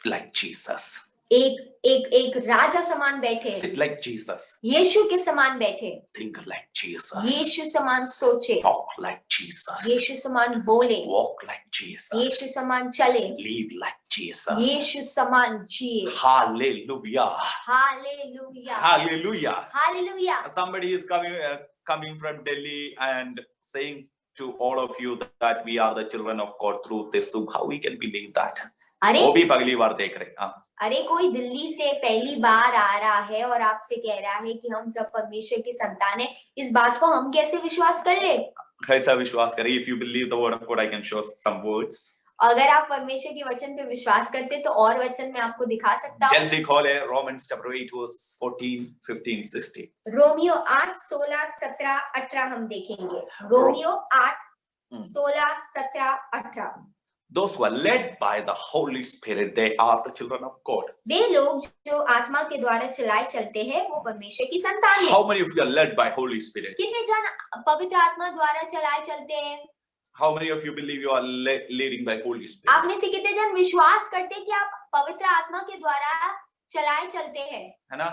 like Jesus. एक राजा समान बैठे, Sit like Jesus. यीशु के समान बैठे, Think like Jesus. यीशु समान सोचे, Talk like Jesus. यीशु समान बोले, Walk like Jesus. यीशु समान चले, Live like Jesus. यीशु समान जिए। Hallelujah. Hallelujah, Hallelujah. Hallelujah. Somebody is coming from Delhi and saying to all of you that we are the children of God through this Zoom. How we can believe that? अरे वो भी पगली बार देख रहे हैं। अरे कोई दिल्ली से पहली बार आ रहा है और आपसे कह रहा है कि हम सब परमेश्वर की संतान है, इस बात को हम कैसे विश्वास कर ले? कैसा विश्वास करें? If you believe the word of God, I can show some words. अगर आप परमेश्वर के वचन पे विश्वास करते तो और वचन मैं आपको दिखा सकता हूँ। जल्दी खोले Romans chapter 8 verse 14, 15, 16. रोमियो 8, 16, 17, 18 हम देखेंगे। Romeo 8, 16, 17, 18। Those who are led by the Holy Spirit, they are the children of God. वे लोग जो आत्मा के द्वारा चलाए चलते हैं वो परमेश्वर की संतान है। How many of you are led by Holy Spirit? कितने जन पवित्र आत्मा द्वारा चलाए चलते हैं? How many of you believe you are leading by Holy Spirit? आप में से कितने जन विश्वास करते हैं कि आप पवित्र आत्मा के द्वारा चलाए चलते हैं? है ना?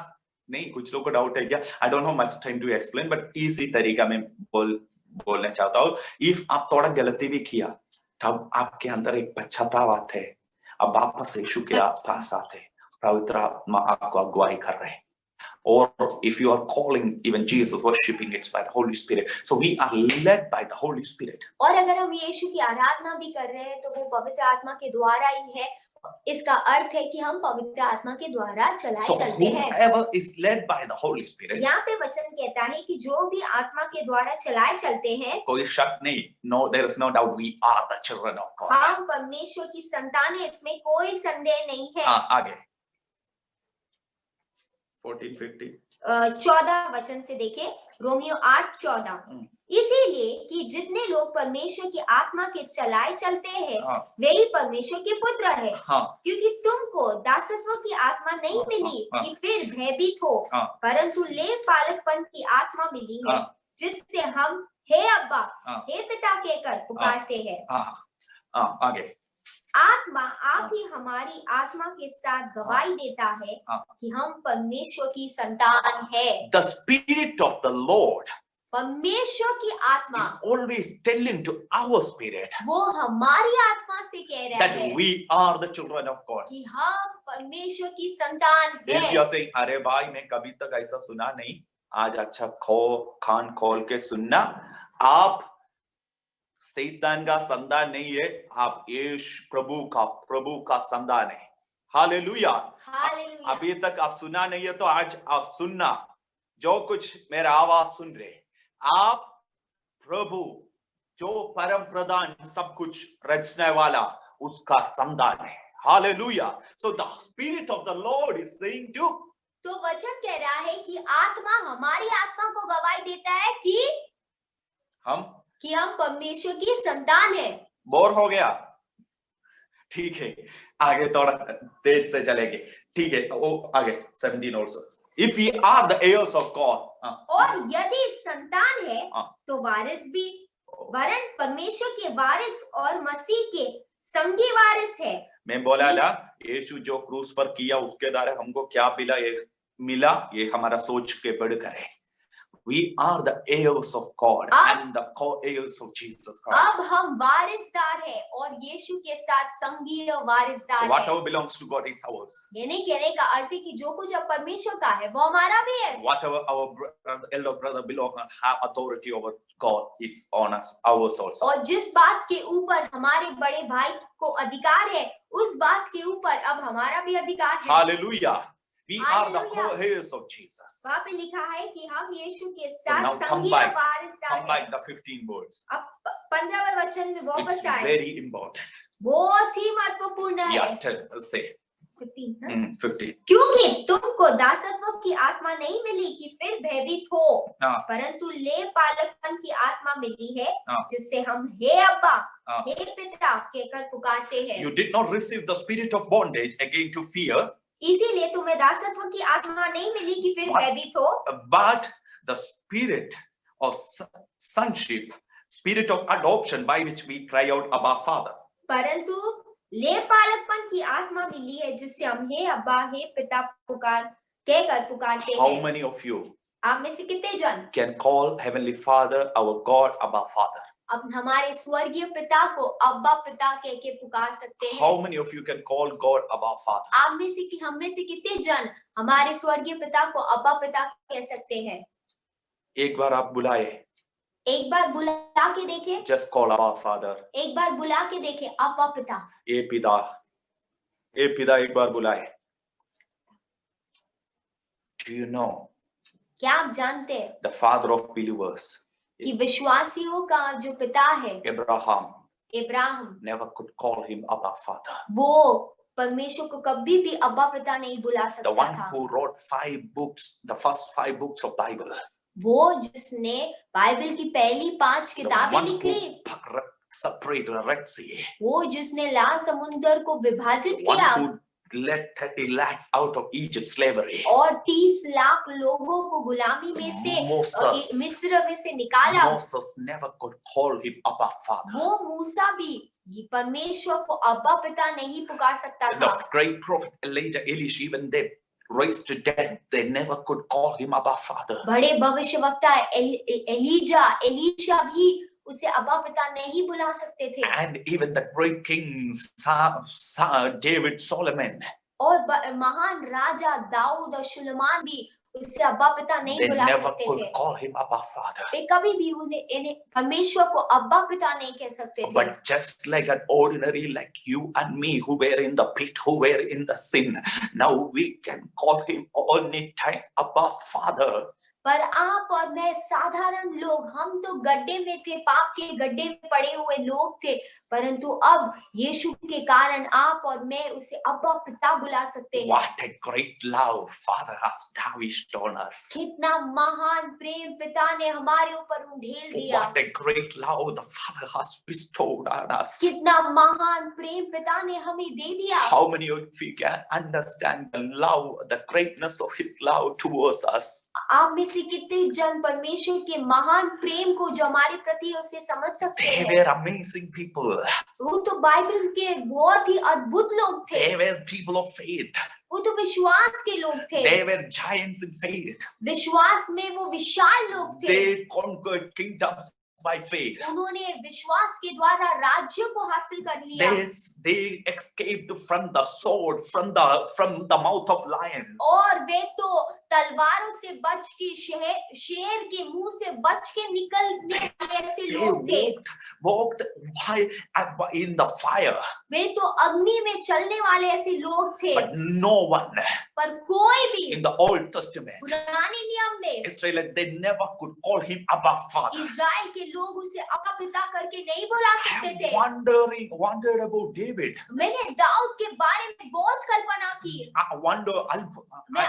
नहीं, कुछ लोगों को डाउट है क्या? I don't have much time to explain, but इसी तरीका में बोलना चाहता हूँ। If आप थोड़ा गलती भी किया, तब आपके अंदर एक पश्चाताप आते हैं, अब वापस यीशु के पास आते हैं, पवित्र आत्मा आपको अगुवाई कर रहे हैं। Or if you are calling even Jesus, worshiping, it's by the Holy Spirit. So we are led by the Holy Spirit. और अगर हम यीशु की आराधना भी कर रहे हैं तो वो पवित्र आत्मा के द्वारा ही है। इसका अर्थ है कि हम पवित्र आत्मा के द्वारा चलाए So चलते हैं। whoever is led by the Holy Spirit, यहाँ पे वचन कहता है कि जो भी आत्मा के द्वारा चलाए चलते हैं, कोई शक नहीं, no, there is no doubt, we are the children of God. हम परमेश्वर की संतान है, इसमें कोई संदेह नहीं है। हाँ, आगे 14-15 14 वचन से देखे, रोमियो 8:14। इसीलिए कि जितने लोग परमेश्वर की आत्मा के चलाए चलते हैं, वे ही परमेश्वर के पुत्र है। क्योंकि तुमको दासत्व की आत्मा नहीं मिली कि फिर भयभीत हो, परंतु लेख पालकपन की आत्मा मिली है, जिससे हम हे अब्बा, हे पिता कहकर पुकारते हैं। आगे आत्मा आप ही हमारी आत्मा के साथ गवाही देता है कि हम परमेश्वर की संतान है। The Spirit of the Lord परमेश्वर की आत्मा is always telling to our spirit वो हमारी आत्मा से कह रहा है that we are the children of God. कि हम परमेश्वर की संतान If है। you are saying, अरे भाई मैं कभी तक ऐसा सुना नहीं, आज अच्छा कान खोल के सुनना, आप शैतान का संतान नहीं है, आप यीशु प्रभु का संतान है। हालेलुया। हालेलुया। अभी तक आप सुना नहीं है तो आज आप सुनना, जो कुछ मेरा आवाज सुन रहे, आप प्रभु जो परम प्रधान सब कुछ रचने वाला उसका संतान है। Hallelujah. So the Spirit of the Lord is saying to, तो वचन कह रहा है कि आत्मा हमारी आत्मा को गवाही देता है कि हम परमेश्वर की संतान है। बोर हो गया? ठीक है, आगे थोड़ा तेज से चलेंगे। ठीक है, वो आगे 17 also. If we are the heirs of God, और यदि संतान है तो वारिस भी, वरन परमेश्वर के वारिस और मसीह के संगी वारिस है। मैं बोला ना, यीशु जो क्रूस पर किया उसके द्वारा हमको क्या मिला, ये हमारा सोच के बढ़कर है। We are the heirs of God and the co-heirs of Jesus Christ. अब हम वारिसदार हैं और यीशु के साथ संगीय वारिसदार So हैं। whatever belongs to God, it's ours. ये नहीं कहने का अर्थ है कि जो कुछ अब परमेश्वर का है वो हमारा भी है। Whatever our elder brother belong have authority over God, it's on us, ours also. और जिस बात के ऊपर हमारे बड़े भाई को अधिकार है उस बात के ऊपर अब हमारा भी अधिकार है। Hallelujah. We are the Hallelujah. co-heirs of Jesus. वहाँ पे लिखा है कि हम यीशु के So साथ now come संगीय back वारिसदार हैं। the 15 words. अब 15वें वचन में It's वापस आए, very important. बहुत ही महत्वपूर्ण है। Yeah, say 15 ना? 15. क्योंकि तुमको दासत्व की आत्मा नहीं मिली कि फिर भयभीत हो, हाँ। परंतु ले पालकपन की आत्मा मिली है हाँ। जिससे हम हे अब्बा हाँ। हे पिता कहकर पुकारते हैं। You did not receive the spirit of bondage again to fear, इसीलिए तुम्हें दासत्व की आत्मा नहीं मिली कि फिर What? भयभीत हो, but the spirit of sonship, spirit of adoption by which we cry out, Abba, Father. परंतु ले पालकपन की आत्मा मिली है जिससे हम हे अब्बा हे पिता कहकर पुकारते How हैं। many of you आप में से कितने जन can call Heavenly Father, our God, Abba, Father? अब हमारे स्वर्गीय पिता को अब्बा पिता कह के पुकार सकते हैं? How many of you can call God, Abba, Father? आप में से कि हम में से कितने जन हमारे स्वर्गीय पिता को अब्बा पिता कह सकते हैं? एक बार आप बुलाए, एक बार बुला के देखें, just call Abba, Father. एक बार बुला के देखें अब्बा पिता। ए पिता एक बार बुलाए। Do you know क्या आप जानते हैं the father of believers, कि विश्वासियों का जो पिता है Abraham, Ibrahim, never could call him Abba, Father. वो परमेश्वर को कभी भी अब्बा पिता नहीं बुला The सकता one था। who wrote 5 books, the first 5 books of Bible. वो जिसने बाइबल की पहली 5 The किताबें one लिख who Lee, separated the Red Sea. वो जिसने लाल समुद्र को विभाजित The one किया who led 30 lakhs out of Egypt slavery. और 30 लाख लोगों को गुलामी में से Moses. मिस्र में से निकाला। Moses never could call him Abba, Father. वो मूसा भी ये परमेश्वर को अब्बा पिता नहीं पुकार सकता था। The great prophet Elijah, Elisha, even they raised to death, they never could call him Abba, Father. बड़े भविष्यवक्ता एलीजा एलीशा भी उसे अब्बा पिता नहीं बुला सकते थे। And even the great kings, David, Solomon, और महान राजा दाऊद और सुलेमान भी उसे अब्बा पिता नहीं they बुला never सकते could थे। call him Abba, Father. वे कभी भी इन्हें परमेश्वर को अब्बा पिता नहीं कह सकते थे। But just like an ordinary, like you and me, who were in the pit, who were in the sin, now we can call him any time Abba, Father. पर आप और मैं साधारण लोग, हम तो गड्ढे में थे, पाप के गड्ढे में पड़े हुए लोग थे, परंतु अब यीशु के कारण आप और मैं उसे अब्बा पिता बुला सकते हैं। What a great love Father has lavished on us. कितना महान प्रेम पिता ने हमारे ऊपर उंडेल दिया। What a great love the Father has bestowed on us. कितना महान प्रेम पिता ने हमें दे दिया। How many of you can understand the love, the greatness of His love towards us? आप में से कितने जन परमेश्वर के महान प्रेम को जो हमारे प्रति उसे समझ सकते They हैं? were amazing people. वो तो बाइबल के बहुत ही अद्भुत लोग थे। They were people of faith. वो तो विश्वास के लोग थे। They were giants in faith. विश्वास में वो विशाल लोग थे। They conquered kingdoms by faith. उन्होंने विश्वास के द्वारा राज्य को हासिल कर लिया। They escaped from the sword, from the mouth of lions. और वे तो तलवारों से बच के शेर के मुंह से बच के निकलने वाले ऐसे They लोग थे। walked in the fire, वे तो अग्नि में चलने वाले ऐसे लोग थे। but no one पर कोई भी in the Old Testament, पुराने नियम में Israel, they never could call him Abba, Father. Israel के लोग उसे अब्बा पिता करके नहीं बुला सकते थे। Wondered about David. मैंने दाऊद के बारे में बहुत कल्पना की। मैं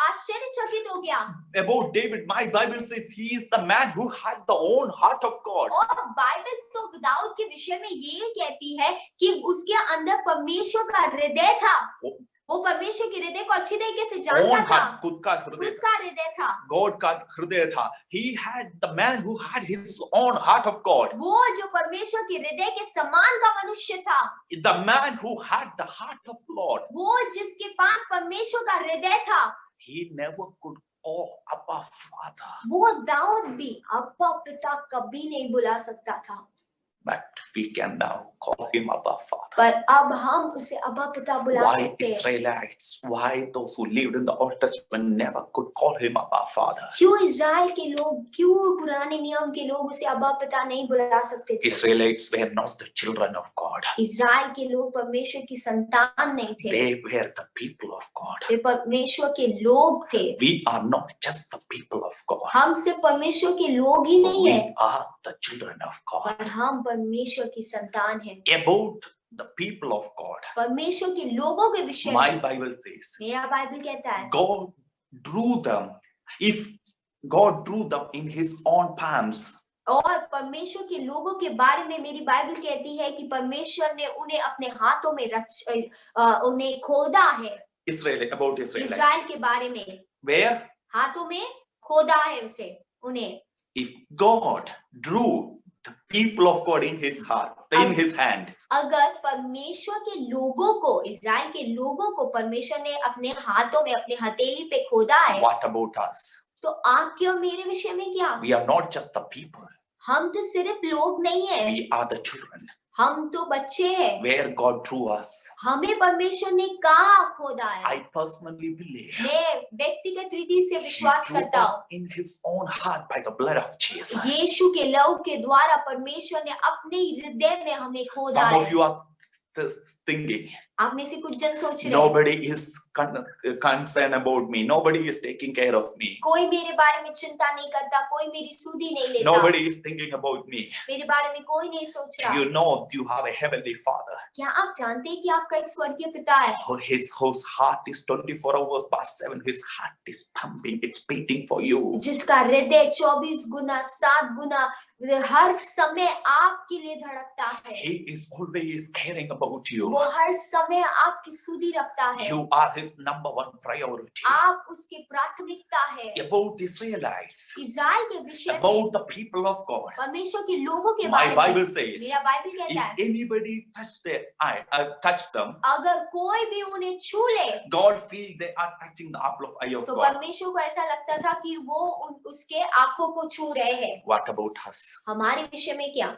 आश्चर्यचकित हो गया। About David, my Bible says he is the man who had the own heart of God. और बाइबल तो दाऊद के विषय में ये कहती है कि उसके अंदर परमेश्वर का हृदय था। वो परमेश्वर के हृदय को अच्छी तरीके से जानता Own था। heart, खुद का हृदय था। God का हृदय था. He had the man who had his own heart of God. वो जो परमेश्वर के हृदय के समान का मनुष्य था। The man who had the heart of Lord. वो जिसके पास परमेश्वर का हृदय था। He never could call Abba Father. वो दाऊद भी अब्बा पिता कभी नहीं बुला सकता था, But we can now call him Abba Father. पर अब हम उसे अब्बा पिता बुला Why सकते हैं। Israelites, why those who lived in the Old Testament never could call him Abba Father? क्यों इज़राइल के लोग, क्यों पुराने नियम के लोग उसे अब्बा पिता नहीं बुला सकते थे? Israelites were not the children of God. Israel के लोग परमेश्वर की संतान नहीं थे, They were the people of God. वे परमेश्वर के लोग थे। We are not just the people of God. हम सिर्फ परमेश्वर के लोग ही नहीं है, We are the children of God. पर हम परमेश्वर की संतान हैं। About the people of God, परमेश्वर के लोगों के विषय my में Bible says, मेरा बाइबल कहता है, God drew them. If God drew them in His own palms, और परमेश्वर के लोगों के बारे में मेरी बाइबल कहती है कि परमेश्वर ने उन्हें अपने हाथों में उन्हें खोदा है। about Israel, इज़राइल के बारे में where हाथों में खोदा है उसे, उन्हें। if God drew the people of God in His heart, in His hand, अगर परमेश्वर के लोगों को, इज़राइल के लोगों को परमेश्वर ने अपने हाथों में, अपने हथेली पे खोदा है, what about us? तो आपके और मेरे विषय में क्या? We are not just the people. हम तो सिर्फ लोग नहीं है, We are the children. हम तो बच्चे हैं। Where God drew us. हमें परमेश्वर ने कहाँ खोदा है? I personally believe मैं व्यक्तिगत रीति से He विश्वास drew करता us हूँ, in His own heart by the blood of Jesus. यीशु के लहू के द्वारा परमेश्वर ने अपने हृदय में हमें खोदा Some of है। you are thinking, आप में से कुछ जन सोच रहे हैं, nobody is concerned about me. Nobody is taking care of me. कोई मेरे बारे में चिंता नहीं करता, कोई मेरी सुधि नहीं लेता, Nobody is thinking about me. मेरे बारे में कोई नहीं सोच Do रहा। you know you have a heavenly Father? क्या आप जानते हैं कि आपका एक स्वर्गीय पिता है, Whose heart is 24 hours past 7. His heart is pumping. It's beating for you. जिसका हृदय 24 गुना 7 गुना हर समय आपके लिए धड़कता है। He is always caring about you. वो हर समय आपकी सुधि रखता है। You are His number one priority. आप उसकी प्राथमिकता है। About Israelites, इज़राइल के विषय में, about the people of God, परमेश्वर के लोगों के my बारे में Bible says, मेरा बाइबल कहता if है, anybody touch them, अगर कोई भी उन्हें छू ले, God feel they are touching the apple of eye of तो God. परमेश्वर को ऐसा लगता था कि वो उसके आंखों को छू रहे हैं। What about us? हमारे विषय में क्या?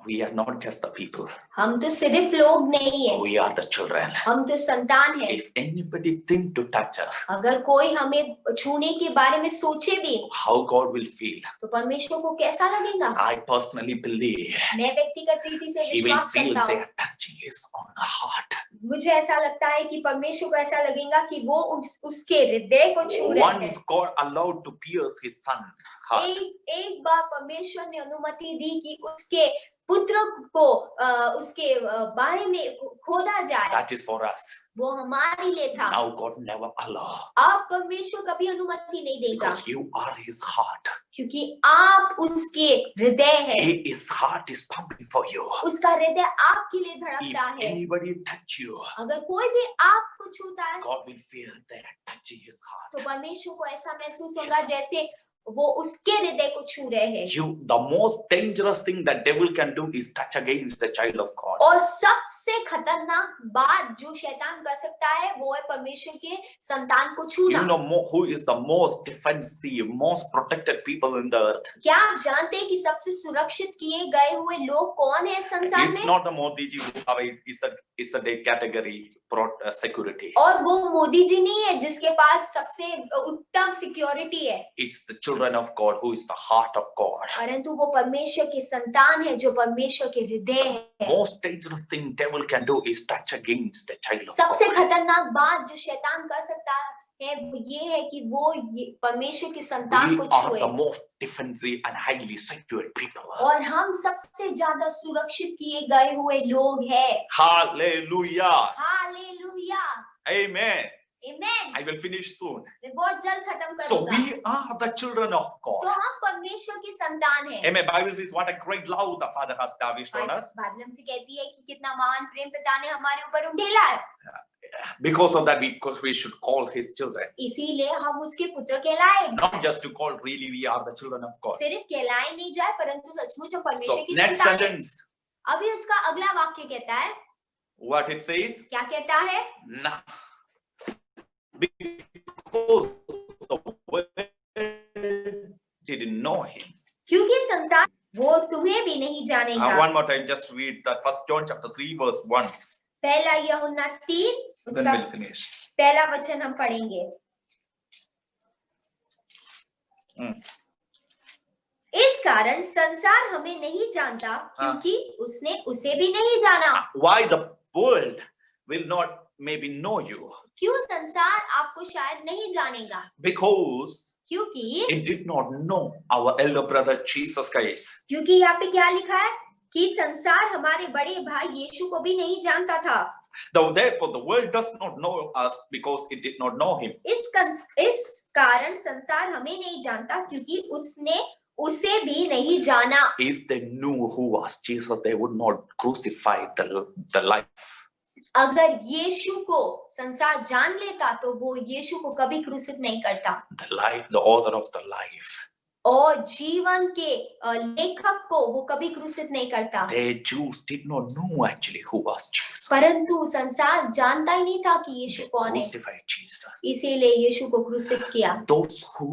We are not just the people. हम तो सिर्फ लोग नहीं है, We are the children. हम तो संतान है। If anybody think to touch us, अगर कोई हमें छूने के बारे में सोचे भी, how God will feel? तो परमेश्वर को कैसा लगेगा? I personally believe मैं व्यक्तिगत रीति से He will विश्वास feel करता हूँ। their touching His own heart. मुझे ऐसा लगता है कि परमेश्वर को ऐसा लगेगा कि वो उसके हृदय को छू रहे हैं। Once God allowed to pierce His son heart, एक बार परमेश्वर ने अनुमति दी कि उसके पुत्र को उसके बारे में खोदा जाए, that is for us. वो हमारे लिए था। Now God never allow, आप परमेश्वर कभी अनुमति नहीं देगा, because you are His heart. क्योंकि आप उसके हृदय है। His heart is pumping for you. उसका हृदय आपके लिए If धड़कता है। anybody touch you, अगर कोई भी आपको छूता है, God will feel that touching His heart. तो परमेश्वर को ऐसा महसूस होगा जैसे वो उसके हृदय को छू रहे हैं। The most dangerous thing that devil can do is touch against the child of God. और सबसे खतरनाक बात जो शैतान कर सकता है वो है परमेश्वर के संतान को छूना। You know who is the most defensive, most protected people in the earth? क्या आप जानते हैं कि सबसे सुरक्षित किए गए हुए लोग कौन है इस संसार It's में? not the Modi ji who have is a day category security. और वो मोदी जी नहीं है जिसके पास सबसे उत्तम सिक्योरिटी है, It's the children of God who is the heart of God. परंतु वो परमेश्वर के संतान है जो परमेश्वर के हृदय है। Most dangerous thing devil can do is touch against the child of सबसे God. खतरनाक बात जो शैतान कर सकता है वो ये है कि वो परमेश्वर के संतान We को are छुए। the most defensive and highly secured people. और हम सबसे ज्यादा सुरक्षित किए गए हुए लोग हैं। Hallelujah. Hallelujah, Amen. Amen. I will finish soon. मैं बहुत जल्द खत्म So करूंगा। we are the children of तो God. हम परमेश्वर की संतान हैं। Amen. Bible says what a great love the Father has lavished on us. Bible हमसे कहती है कि कितना महान प्रेम पिता ने हमारे ऊपर उंडेला है। Because of that, because we should call His children. इसीलिए हम उसके पुत्र कहलाए। Not just to call, really we are the children of God. सिर्फ कहलाए नहीं जाए परंतु सचमुच हम परमेश्वर So की next संतान हैं। sentence, अभी उसका अगला वाक्य कहता है, what it says? क्या कहता है? Now, because the world didn't know him. क्योंकि संसार वो तुम्हें भी नहीं जानेगा। One more time, just read that 1 John chapter 3 verse 1. पहला यूहन्ना 3 Then उसका we'll finish. पहला वचन हम पढ़ेंगे। इस कारण संसार हमें नहीं जानता क्योंकि उसने उसे भी नहीं जाना। Why the world will not maybe know you? क्यों संसार आपको शायद नहीं जानेगा? Because क्योंकि it did not know our elder brother Jesus Christ. क्योंकि यहाँ पे क्या लिखा है कि संसार हमारे बड़े भाई यीशु को भी नहीं जानता था। Therefore, the world does not know us because it did not know him. इस कारण संसार हमें नहीं जानता क्योंकि उसने उसे भी नहीं जाना। If they knew who was Jesus, they would not crucify the life. अगर यीशु को संसार जान लेता तो वो यीशु को कभी क्रूसिफ नहीं करता। The life, the author of the life. और जीवन के लेखक को वो कभी क्रूसिफ नहीं करता। The Jews did not know actually who was Jesus. परंतु संसार जानता ही नहीं था कि यीशु They कौन है, crucified Jesus. इसीलिए यीशु को क्रूसिफ किया। Those who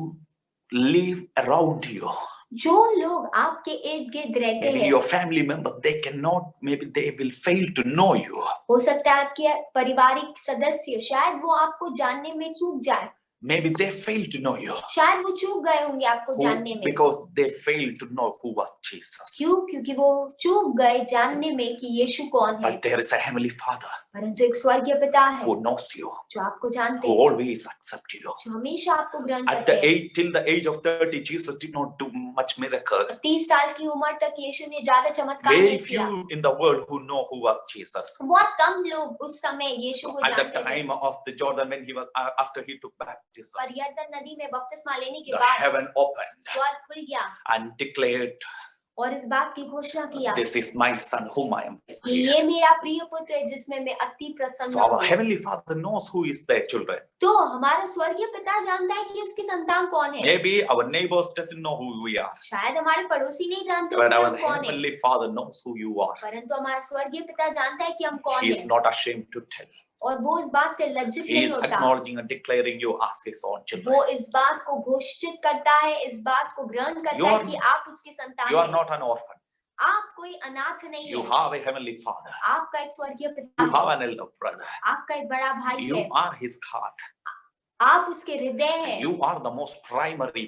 live around you, जो लोग आपके इर्द गिर्द रहते maybe हैं, your family member, they cannot, maybe they will fail to know you. हो सकता है आपके पारिवारिक सदस्य शायद वो आपको जानने में चूक जाए, Maybe they fail to know you. शायद वो चूक गए होंगे आपको जानने में। Because they failed to know who was Jesus. क्यों? क्योंकि वो चूक गए जानने में कि यीशु कौन है। But there is a heavenly Father परंतु एक स्वर्गीय पिता है who knows you, जो आपको जानते who हैं, always accepts you. जो हमेशा आपको ग्रहण At करते the हैं। age, till the age of 30, Jesus did not do much miracle. 30 साल की उम्र तक यीशु ने ज्यादा चमत्कार Very नहीं किया। few in the world who know who was Jesus. बहुत कम लोग उस समय यीशु को At the जानते थे। time of the Jordan, when he was after he took baptism, पर यरदन नदी में बपतिस्मा लेने के the बाद heaven opened स्वर्ग खुल गया and declared, और इस बात की घोषणा किया "This is my son, whom I am कि pleased." ये मेरा प्रिय पुत्र है जिसमें मैं अति प्रसन्न So our हूँ। heavenly Father knows who is their children. तो हमारा स्वर्गीय पिता जानता है कि उसकी संतान कौन है। Maybe our neighbors doesn't know who we are, शायद हमारे पड़ोसी नहीं जानते but कि our हम कौन है, heavenly Father knows who you are. परंतु हमारा स्वर्गीय पिता जानता है कि हम कौन He is है not ashamed to tell. और वो इस बात से लज्जित He नहीं is होता। acknowledging and declaring you as his own children. वो इस बात को घोषित करता है, इस बात को ग्रहण करता You है are- कि आप उसके संतान You are हैं। not an orphan. आप कोई अनाथ नहीं You है। have a heavenly Father. आपका एक स्वर्गीय पिता You have है, an elder brother. आपका एक बड़ा भाई You है, are his heart. आप उसके हृदय हैं You are the most primary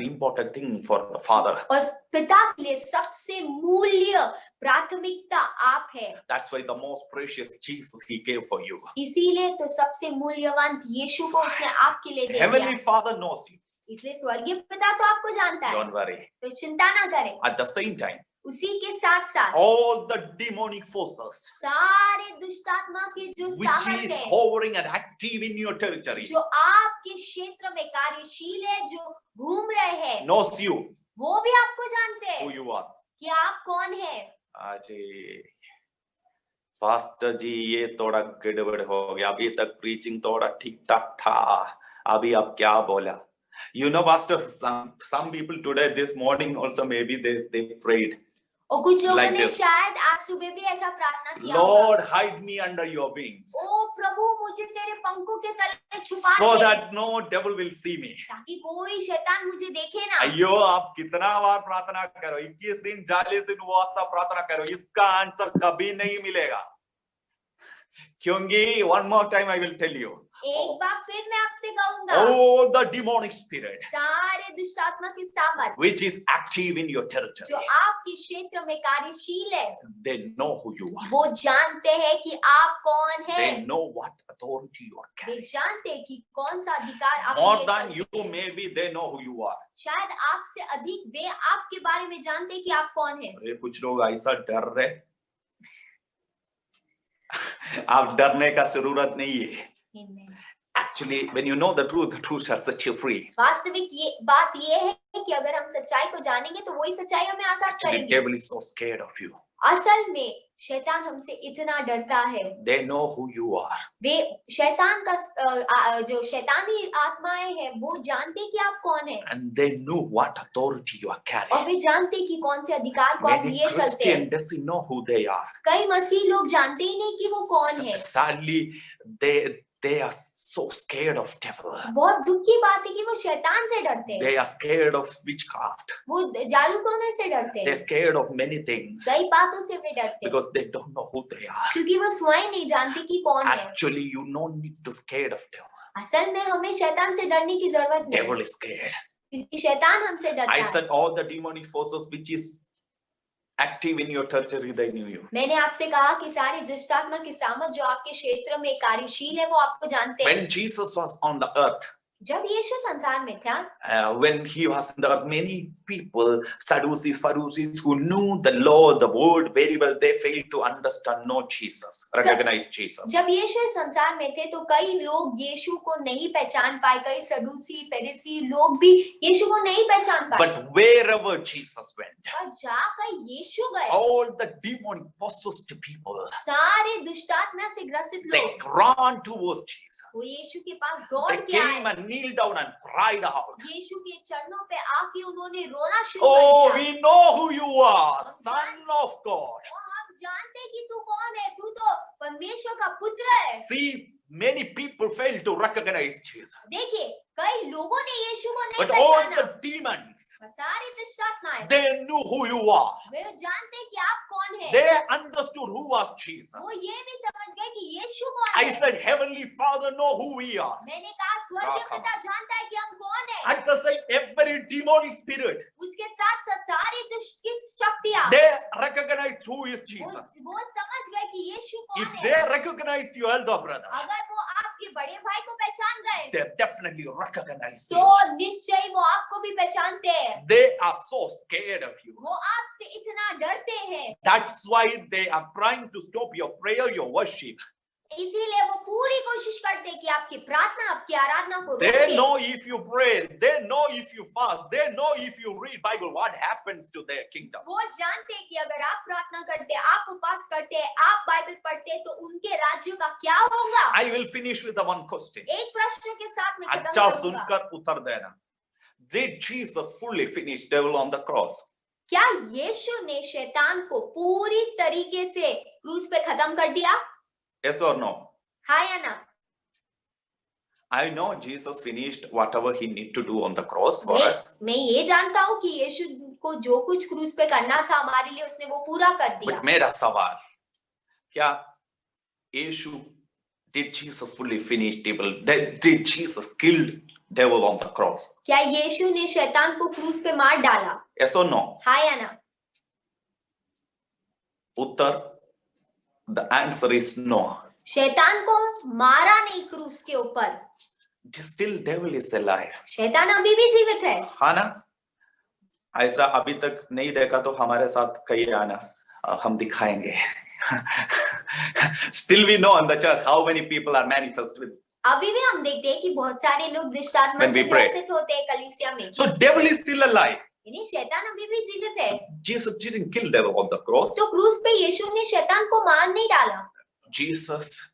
important thing for the Father. और पिता के लिए सबसे मूल्य प्राथमिकता आप है। That's why the most precious Jesus he gave for you. इसीलिए तो सबसे मूल्यवान यीशु को उसने आपके लिए दे दिया। Heavenly Father knows you. इसलिए स्वर्गीय पिता तो आपको जानता है, Don't worry. तो चिंता ना करें। At the same time, उसी के साथ साथ all the demonic forces सारे दुष्टात्मा के जो which सामर्थ is है, hovering and active in your territory जो आपके क्षेत्र में कार्यशील है, जो घूम रहे हैं, knows you वो भी आपको जानते who हैं you are. कि आप कौन है। अरे पास्टर जी ये थोड़ा गड़बड़ हो गया, अभी तक प्रीचिंग थोड़ा ठीक ठाक था, अभी आप क्या बोला? You know, Pastor, some people today this morning also maybe they prayed, और कुछ लोगों Like ने this. शायद आज सुबह भी ऐसा प्रार्थना किया होगा, Lord, hide me under your wings ओ प्रभु मुझे तेरे पंखों के तले छुपा so they, that no devil will see me. ताकि कोई शैतान मुझे देखे ना। अयो आप कितना बार प्रार्थना करो, 21 दिन 40 दिन उपवास से प्रार्थना करो, इसका आंसर कभी नहीं मिलेगा, क्योंकि one more time I will tell you, एक बार फिर मैं आपसे कहूंगा, all the demonic spirit सारे दुष्टात्मा की सामर्थ which is active in your जो territory, आपके क्षेत्र में कार्यशील है, they know who you are. वो जानते हैं कि आप कौन They हैं, know what authority you are way carrying. जानते हैं कि कौन सा अधिकार आप More लिए than चलते you, हैं। maybe they know who you are. शायद आपसे अधिक वे आपके बारे में जानते हैं कि आप कौन हैं। अरे कुछ लोग ऐसा डर रहे, आप डरने का जरूरत नहीं है। Actually, when you know the truth shall set you free. वास्तविक ये बात ये है कि अगर हम सच्चाई को जानेंगे तो वही सच्चाई हमें आजाद Actually, करेगी। devil is so scared of you. असल में शैतान हमसे इतना डरता है, They know who you are. वे शैतान का जो शैतानी आत्माएं हैं वो जानते कि आप कौन हैं, And they know what authority you are और carrying. वे जानते कि कौन से अधिकार को आप Many लिए चलते Christians हैं। doesn't know who they are. कई मसीह लोग जानते ही नहीं कि वो कौन है। Sadly, they are so scared of devil. बहुत दुख की बात है कि वो शैतान से डरते हैं, They are scared of witchcraft. वो जादू टोने से डरते They're हैं, scared of many things कई बातों से वे डरते हैं, because they don't know who they are. क्योंकि वो स्वयं नहीं जानते कि कौन है। Actually, you don't need to scared of devil. असल में हमें शैतान से डरने की जरूरत नहीं, Devil is scared. क्योंकि शैतान हमसे डरता I है। said all the demonic forces which is active in your territory, they knew you. मैंने आपसे कहा कि सारी दुष्टात्मा की सामर्थ जो आपके क्षेत्र में कार्यशील है वो आपको जानते हैं। When Jesus was on the earth, जब यीशु संसार में था, when he was in the earth, many people, Sadducees, Pharisees, who knew the law, the word very well, they failed to understand, know Jesus, recognize Jesus. जब यीशु संसार में थे तो कई लोग यीशु को नहीं पहचान पाए, कई सदूसी फरीसी लोग भी यीशु को नहीं पहचान पाए। But wherever Jesus went, और जाकर यीशु गए, all the demonic possessed people, सारे दुष्टात्मा से ग्रसित they लोग ran towards Jesus. वो यीशु के पास दौड़ They के आए, came and kneeled down and cried out, यीशु के चरणों पे आके उन्होंने रोना शुरू "Oh, कर दिया। we know who you are, Son of God." और हम जानते कि तू कौन है, तू तो परमेश्वर का पुत्र है। See, many people failed to recognize Jesus. देखिए कई लोगों ने यीशु को नहीं But all पहचाना, the demons, सारी दुष्टात्माएं they knew who you are. वे जानते कि आप कौन है, They understood who was Jesus. वो ये भी समझ गए कि यीशु कौन I है। said, Heavenly Father, know who we are. मैंने कहा स्वर्गीय हाँ, पिता जानता है कि हम कौन है। At the same, every demonic spirit, उसके साथ साथ सारी दुष्ट की शक्तियां they recognized who is Jesus. वो समझ गए कि यीशु If कौन they है। recognized your elder brother, अगर वो आपके बड़े भाई को पहचान गए they definitely recognize तो you. निश्चय वो आपको भी पहचानते हैं। They are so scared of you. वो आपसे इतना डरते हैं, That's why they are trying to stop your prayer, your worship. इसीलिए वो पूरी कोशिश करते हैं कि आपकी प्रार्थना, आपकी आराधना को They रोके। know if you pray, they know if you fast, they know if you read Bible, what happens to their kingdom. वो जानते हैं कि अगर आप प्रार्थना करते हैं, आप उपवास करते हैं, आप बाइबल पढ़ते हैं तो उनके राज्य का क्या होगा। I will finish with the one question. एक प्रश्न के साथ मैं खत्म अच्छा करूंगा। सुनकर उत्तर देना. Did Jesus fully finish devil on the cross? क्या यीशु ने शैतान को पूरी तरीके से क्रूस पे खत्म कर दिया? Yes or no? हाँ या ना? I know Jesus finished whatever he need to do on the cross for us. मैं ये जानता हूँ कि यीशु को जो कुछ क्रूस पे करना था हमारे लिए उसने वो पूरा कर दिया। But मेरा सवाल, क्या यीशु did Jesus fully finish devil? Did Jesus kill devil on the cross? क्या यीशु ने शैतान को क्रूस पे मार डाला? Yes or no? हाँ या ना? उत्तर, the answer is no. शैतान को मारा नहीं क्रूस के ऊपर, Still devil is alive. शैतान अभी भी जीवित है। हाँ ना? ऐसा अभी तक नहीं देखा तो हमारे साथ कहिए आना, हम दिखाएंगे. Still we know in the church how many people are manifested. अभी भी हम देखते हैं कि बहुत सारे लोग दुष्टात्मा When से we pray. ग्रसित होते हैं कलीसिया में। So devil is still alive. यानी शैतान अभी भी जीवित है। Jesus didn't kill devil on the cross. तो क्रूस पे यीशु ने शैतान को मार नहीं डाला,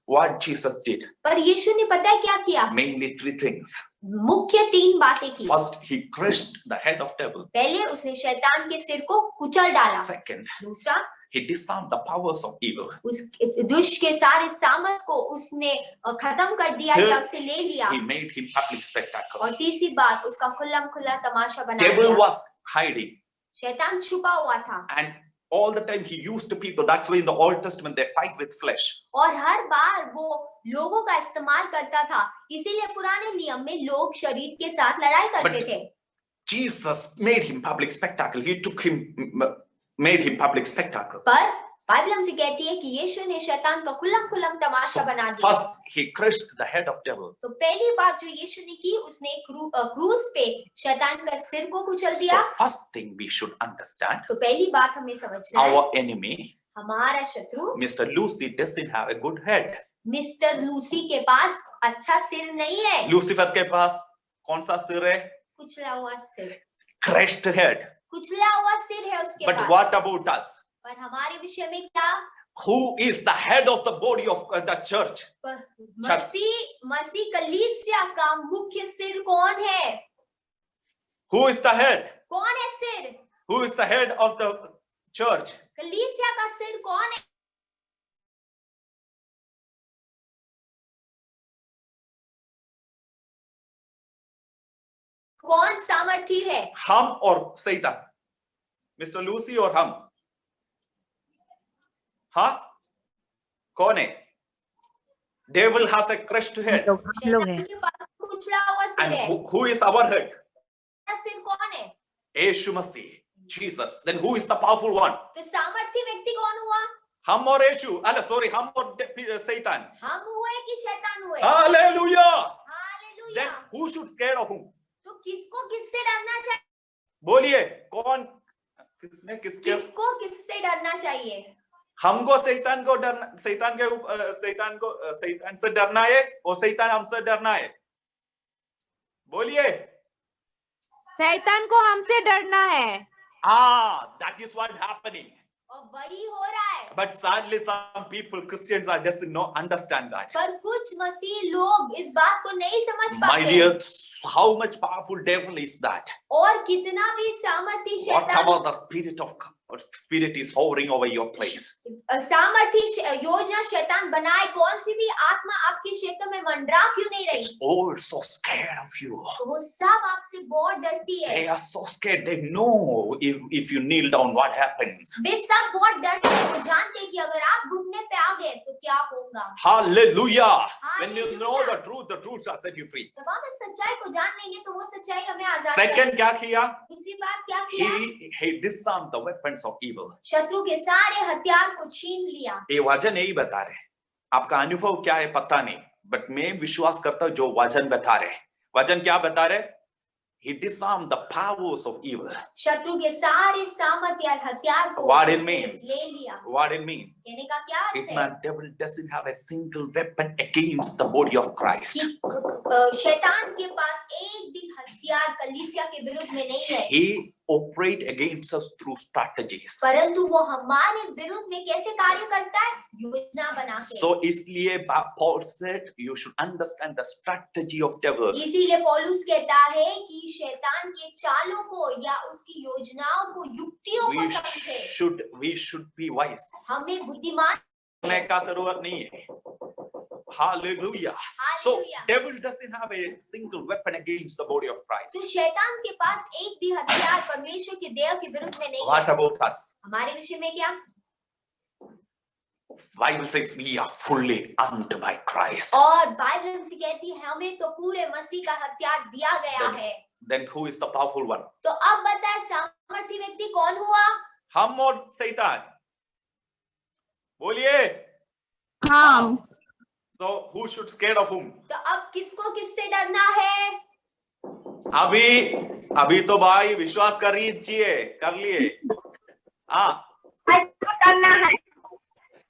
What Jesus did, पर यीशु ने पता है क्या किया? mainly three things. मुख्य तीन बातें की। First, he crushed the head of devil. पहले उसने शैतान के सिर को कुचल डाला। Second, दूसरा, he disarmed the powers of evil. उस दुष्ट के सारे सामर्थ को उसने खत्म कर दिया या उसे ले लिया। He made him public spectacle. और तीसरी बात, उसका खुल्लम खुल्ला तमाशा बना Devil दिया। was hiding, शैतान छुपा हुआ था and all the time he used to people. That's why in the Old Testament they fight with flesh. और हर बार वो लोगों का इस्तेमाल करता था, इसीलिए पुराने नियम में लोग शरीर के साथ लड़ाई करते थे। Jesus made him public spectacle. He took him, made him public spectacle. पर बाइबल हमसे कहती है कि यीशु ने शैतान का खुल्लम खुल्लम तमाशा बना दिया। First, he crushed the head of devil. तो पहली बात जो यीशु ने की, उसने क्रूस पे शैतान का सिर को कुचल So दिया। first thing we should understand, तो पहली बात हमें समझना है, our enemy, हमारा शत्रु Mr. Lucy, doesn't have a good head. Mister Lucy के पास अच्छा सिर नहीं है। Lucifer के पास कौन सा सिर है? कुचला हुआ सिर, Crushed head. कुचला हुआ सिर है उसके But pass. what about us? पर हमारे विषय में क्या? Who is the head of the body of the church? मसीह कलीसिया का मुख्य सिर कौन है? Who is the head? कौन है सिर? Who is the head of the church? कलीसिया का सिर कौन है? कौन सामर्थी है? हम और शैतान, मिस्टर लूसी और हम। हाँ, कौन है? Devil has a crushed head. शैतान के पास कुचला हुआ सिर And है। who is our head? सिर कौन है? यीशु मसीह, Jesus. Then who is the powerful one? तो सामर्थी व्यक्ति कौन हुआ? हम और यीशु, सॉरी, हम और शैतान। हम हुए कि शैतान हुए? Hallelujah. Hallelujah. Then who should scared of whom? तो किसको किससे डरना चाहिए? बोलिए, कौन, किसने किसके? किसको किससे डरना चाहिए? हमको शैतान को डरना, शैतान से डरना है और शैतान हमसे डरना है। बोलिए, शैतान को हमसे डरना है। that is what happening. और वही हो रहा है। But sadly some people, Christians, are just not understand that. पर कुछ मसीह लोग इस बात को नहीं समझ My पाते। dear, how much powerful devil is that? और कितना भी सामर्थी शैतान, Whatever the spirit of spirit is hovering over your place. सामर्थी योजना शैतान बनाए, कौन सी भी आत्मा आपके क्षेत्र में मंडरा क्यों नहीं रही? It's all so scared of you. तो वो सब आपसे बहुत डरती है। They are so scared. They know if you kneel down, what happens. वे सब बहुत डरते हैं, वो जानते हैं कि अगर आप घुटने पे आ गए तो क्या होगा। Hallelujah. When you Hallelujah. know the truth shall set you free. जब हम इस सच्चाई को जान लेंगे तो वो सच्चाई हमें आजाद करेगी। Second, क्या किया? दूसरी बात क्या किया? He disarmed the weapons of evil. शत्रु के सारे हथियार को छीन लिया। ये वचन नहीं बता रहे, आपका अनुभव क्या है पता नहीं, बट मैं विश्वास करता हूं जो वचन बता रहे। वचन क्या बता रहे? He disarmed the powers of evil. शत्रु के सारे सामर्थ्य हथियार को What it उसने means? ले लिया। What it means? कहने का क्या अर्थ If है? man devil doesn't have a single weapon against the body of Christ. कि शैतान के पास एक भी हथियार कलीसिया के विरुद्ध में नहीं है, He operate against us through strategies. परंतु वो हमारे विरुद्ध में कैसे कार्य करता है? योजना बना के। So इसलिए Paul said you should understand the strategy of devil. इसीलिए पौलुस कहता है कि शैतान के चालों को या उसकी योजनाओं को, युक्तियों को समझे। We should be wise. हमें बुद्धिमान होने का जरूरत नहीं है। Hallelujah. So devil doesn't have a single weapon against the body of Christ. तो शैतान के पास एक भी हथियार परमेश्वर के देह के विरुद्ध में नहीं What है। about us? हमारे विषय में क्या? Bible says we are fully armed by Christ. और बाइबल हमसे कहती है हमें तो पूरे मसीह का हथियार दिया गया है। Then who is the powerful one? तो अब बताए सामर्थी व्यक्ति कौन हुआ? हम और शैतान। बोलिए। हाँ। So who should scared of whom? तो अब किसको किससे डरना है? अभी तो भाई विश्वास कर लिए। हाँ। करना है।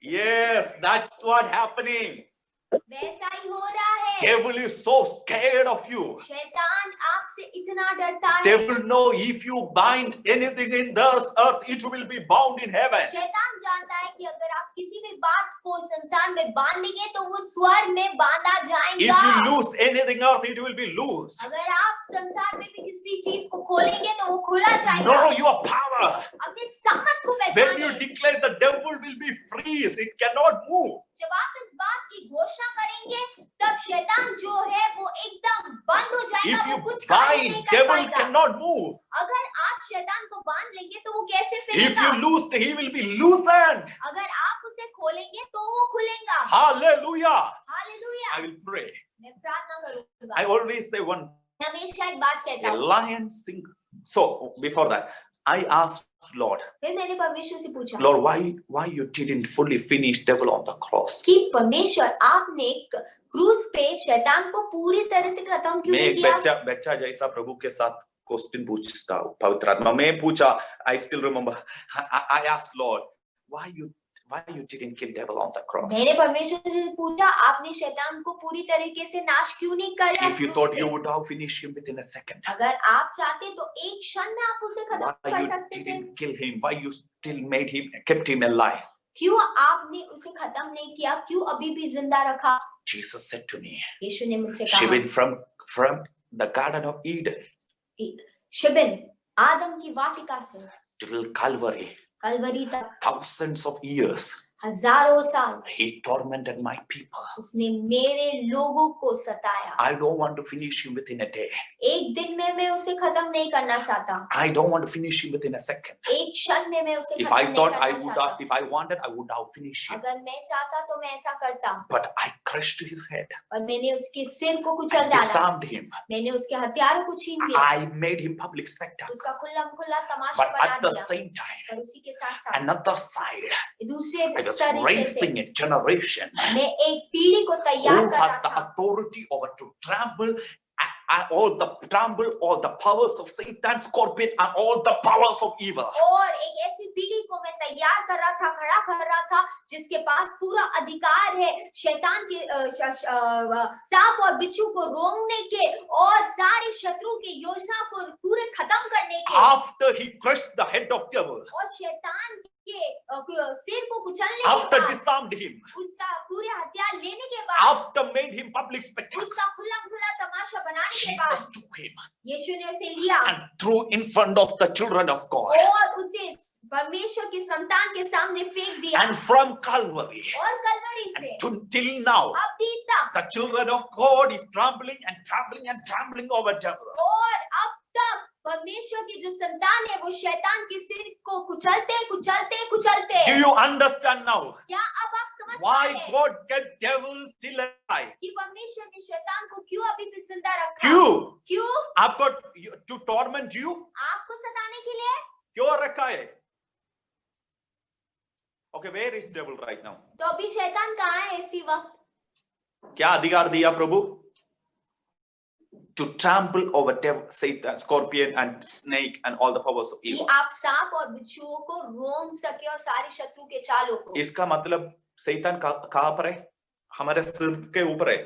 Yes, that's what happening. वैसा ही हो रहा है। Devil is so scared of you. शैतान आपसे इतना डरता है। Devil know if you bind anything in this earth, it will be bound in heaven. शैतान जानता है कि अगर आप किसी भी बात को संसार में बांधेंगे तो वो स्वर्ग में बांधा जाएगा। If you loose anything earth, it will be loose. अगर आप संसार में भी किसी चीज को खोलेंगे तो वो खुला जाएगा। Know your power. अपने सामर्थ को When you पहचानें। declare the devil will be freezed, it cannot move. जब आप इस बात की घोषणा करेंगे तब शैतान जो है वो एकदम बंद हो जाएगा। If you वो कुछ कार्य bind, नहीं कर devil पाएगा। cannot move. अगर आप शैतान को बांध लेंगे तो वो कैसे If फिरेगा? you loose, he will be loosened. अगर आप उसे खोलेंगे तो वो खुलेगा। Hallelujah. Hallelujah. I will pray. मैं प्रार्थना करूंगा। I always say one, हमेशा एक बात कहता a हूँ। lion sing. So before that, I asked Lord, फिर मैंने परमेश्वर से पूछा Lord, why you didn't fully finish devil on the cross? कि परमेश्वर आपने क्रूस पे शैतान को पूरी तरह से खत्म क्यों मैं नहीं एक किया? बच्चा जैसा प्रभु के साथ क्वेश्चन पूछता हूँ पवित्र आत्मा। मैं पूछा, I still remember, I asked Lord, why you didn't kill devil on the cross? मैंने परमेश्वर से पूछा आपने शैतान को पूरी तरीके से नाश क्यों नहीं किया? If you thought you would have finished him within a second, अगर आप चाहते तो एक क्षण में आप उसे खत्म why कर you सकते थे। didn't kill him? Why you still kept him alive? क्यों आपने उसे खत्म नहीं किया? क्यों अभी भी जिंदा रखा? Jesus said to me, यीशु ने मुझसे she कहा, went from the Garden of Eden शिबिन आदम की वाटिका से till Calvary, कलवरी तक thousands of years. हजारों साल He tormented my people. उसने मेरे लोगों को सताया। I don't want to finish him within a day. एक दिन में मैं उसे खत्म नहीं करना चाहता, I don't want to finish him within a second. एक क्षण में मैं उसे If खत्म I नहीं thought I करना would चाहता। have, if I wanted, I would have finished him. अगर मैं चाहता तो मैं ऐसा करता, But I crushed his head. और मैंने उसके सिर को कुचल I डाला, disarmed him. मैंने उसके हथियारों को छीन लिया, I made him public spectacle. उसका खुला तमाशा But बना at the दिया। same time, पर उसी के साथ साथ another side, दूसरे I was तरीके से raising a generation मैं एक पीढ़ी को तैयार who कर has रहा the था authority over to trample all the powers of Satan, scorpion, and all the powers of evil. और एक ऐसी पीढ़ी को मैं तैयार कर रहा था, खड़ा कर रहा था, जिसके पास पूरा अधिकार है शैतान के सांप और बिच्छू को रोकने के और सारे शत्रु की योजना को पूरे खत्म करने के। After he crushed the head of devil, और शैतान के सिर को कुचलने after के बाद, disarmed him, उसका पूरे हथियार लेने के बाद, after made him public spectacle, उसका खुला तमाशा बनाने के Jesus बाद took him यीशु ने उसे लिया and threw in front of the children of God. और उसे परमेश्वर की संतान के सामने फेंक दिया। And from Calvary और कलवरी से till now, अभी तक, the children of God is trampling and trampling and trampling over devil. और अब तक परमेश्वर की जो संतान है वो शैतान के सिर को कुचलते। Do you understand now क्या अब आप समझ why पा रहे हैं God kept devil still alive? कि परमेश्वर ने शैतान को क्यों अभी भी जिंदा रखा? क्यों? क्यों? आपको to torment you? आपको सताने के लिए। क्यों रखा है? Okay, where is devil right now? तो अभी शैतान कहाँ है इसी वक्त? क्या अधिकार दिया प्रभु? To trample over devil, Satan, scorpion and snake and all the powers of कि evil. आप सांप और बिच्छुओं को रोक सके और सारे शत्रु के चालों को। इसका मतलब शैतान कहाँ पर है? हमारे सिर के ऊपर है.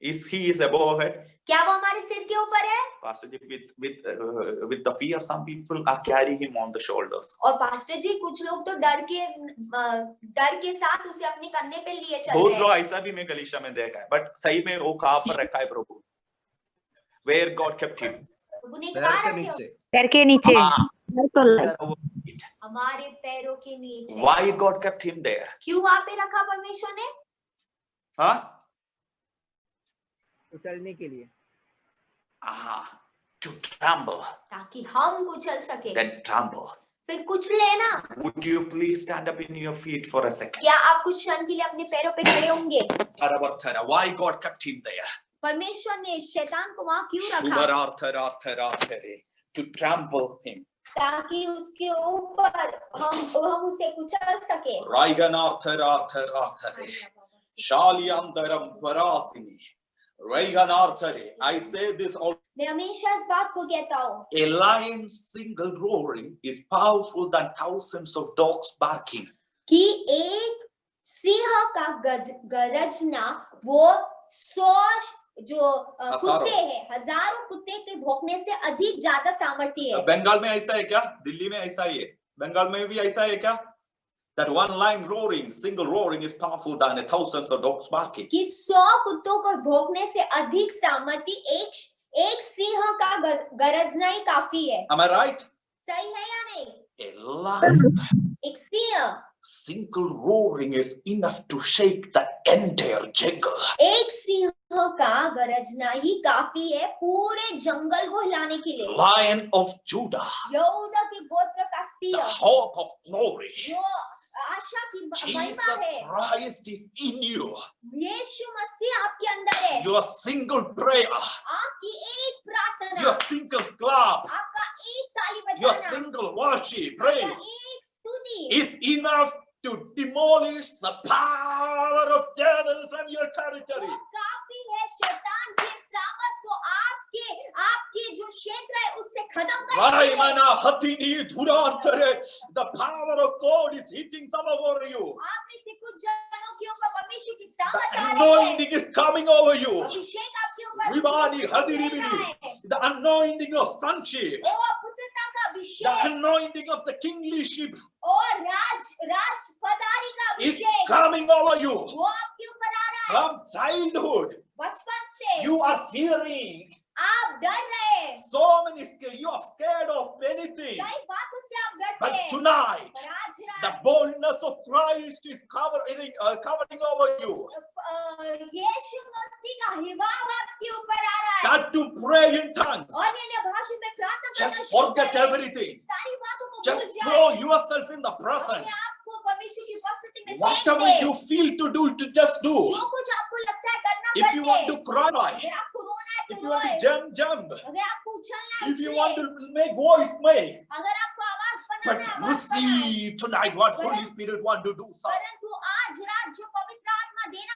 He is above our head. क्या वो हमारे सिर के ऊपर है? Pastor ji, with the fear, some people are carrying him on the shoulders. और पास्टर जी कुछ लोग तो डर के साथ उसे अपने कंधे पे लिए चल बहुत रहे लोग हैं। ऐसा भी मैं गलीशा में देखा है, बट सही में वो कहाँ पर रखा है प्रभु? Where God kept him? प्रभु ने पैर कहा के रखे नीचे। पैर के नीचे। हमारे पैरों के नीचे। Why God kept him there? क्यों वहाँ पे रखा परमेश्वर ने? हाँ? उछलने के लिए। To tremble. ताकि हम कुचल सके। Then tremble. फिर कुचले ना। Would you please stand up in your feet for a second? क्या आप कुछ क्षण के लिए अपने पैरों पे खड़े होंगे? Why God kept him there? परमेश्वर ने शैतान को वहाँ क्यों रखा? To trample him. ताकि उसके ऊपर हम उसे कुचल सके। I say this all. मैं हमेशा इस बात को कहता हूँ। A lion's single roaring is powerful than thousands of dogs barking. कि एक सिंह का गरजना वो 100 जो कुत्ते हैं, हजारों कुत्ते के भौंकने से अधिक ज्यादा सामर्थ्य है। बंगाल में ऐसा है क्या? दिल्ली में ऐसा ही है? बंगाल में भी ऐसा है क्या? That one lion roaring, single roaring is powerful than a thousands of dogs barking. कि 100 कुत्तों को भौंकने से अधिक सामर्थ्य एक सिंह का गरजना ही काफी है। Am I right? सही है या नहीं? A lion एक Singh single roaring is enough to shake the entire jungle. एक सिंह का गरजना ही काफी है पूरे जंगल को हिलाने के लिए। Lion of Judah, यहूदा के गोत्र का the Singh hope of glory. जो आशा की Jesus महिमा है। Christ is in you. यीशु मसीह आपके अंदर है। Your single prayer, आपकी एक प्रार्थना, your single clap, आपका एक ताली your बजाना, single worship, आपका praise एक स्तुति is enough to demolish the power of devil from your territory. वो काफी है शैतान के सामर्थ को आपके जो क्षेत्र है उससे खत्म करने के लिए। The power of God is hitting some over you. आप में से कुछ जनों के ऊपर परमेश्वर की सामर्थ The आ रही है। anointing is coming over you. अभिषेक आपके ऊपर Ribani, मिल hadiribiri. रहा है। The anointing of sonship. और पुत्रता का The Abhishek anointing of the kingship और राज पदारी का is Abhishek coming over you. वो आपके ऊपर आ रहा है। From childhood, बचपन से you are fearing आप डर रहे हैं, so many. You are scared of many things. कई बातों से आप डरते But हैं। tonight, पर आज रात है। The boldness of Christ is covering over you. यीशु मसीह का हिवाव आपके ऊपर आ रहा है That to pray in tongues. और अन्य भाषा में प्रार्थना करना Just शुरू forget करें। everything. सारी बातों को भूल Just जाएं। throw yourself in the अपने presence. आप को परमेश्वर की उपस्थिति में फेंक Whatever दें। you feel to do, to just do. जो कुछ आपको लगता है करना If you want करें। to cry, अगर आपको रोना है if तो you want रोए। to jump, अगर आपको उछलना है if you उछलें। want to make voice, make. अगर आपको आवाज बनाना But है आवाज बनाएं। receive tonight what Holy Spirit want to do. परंतु आज रात जो पवित्र आत्मा देना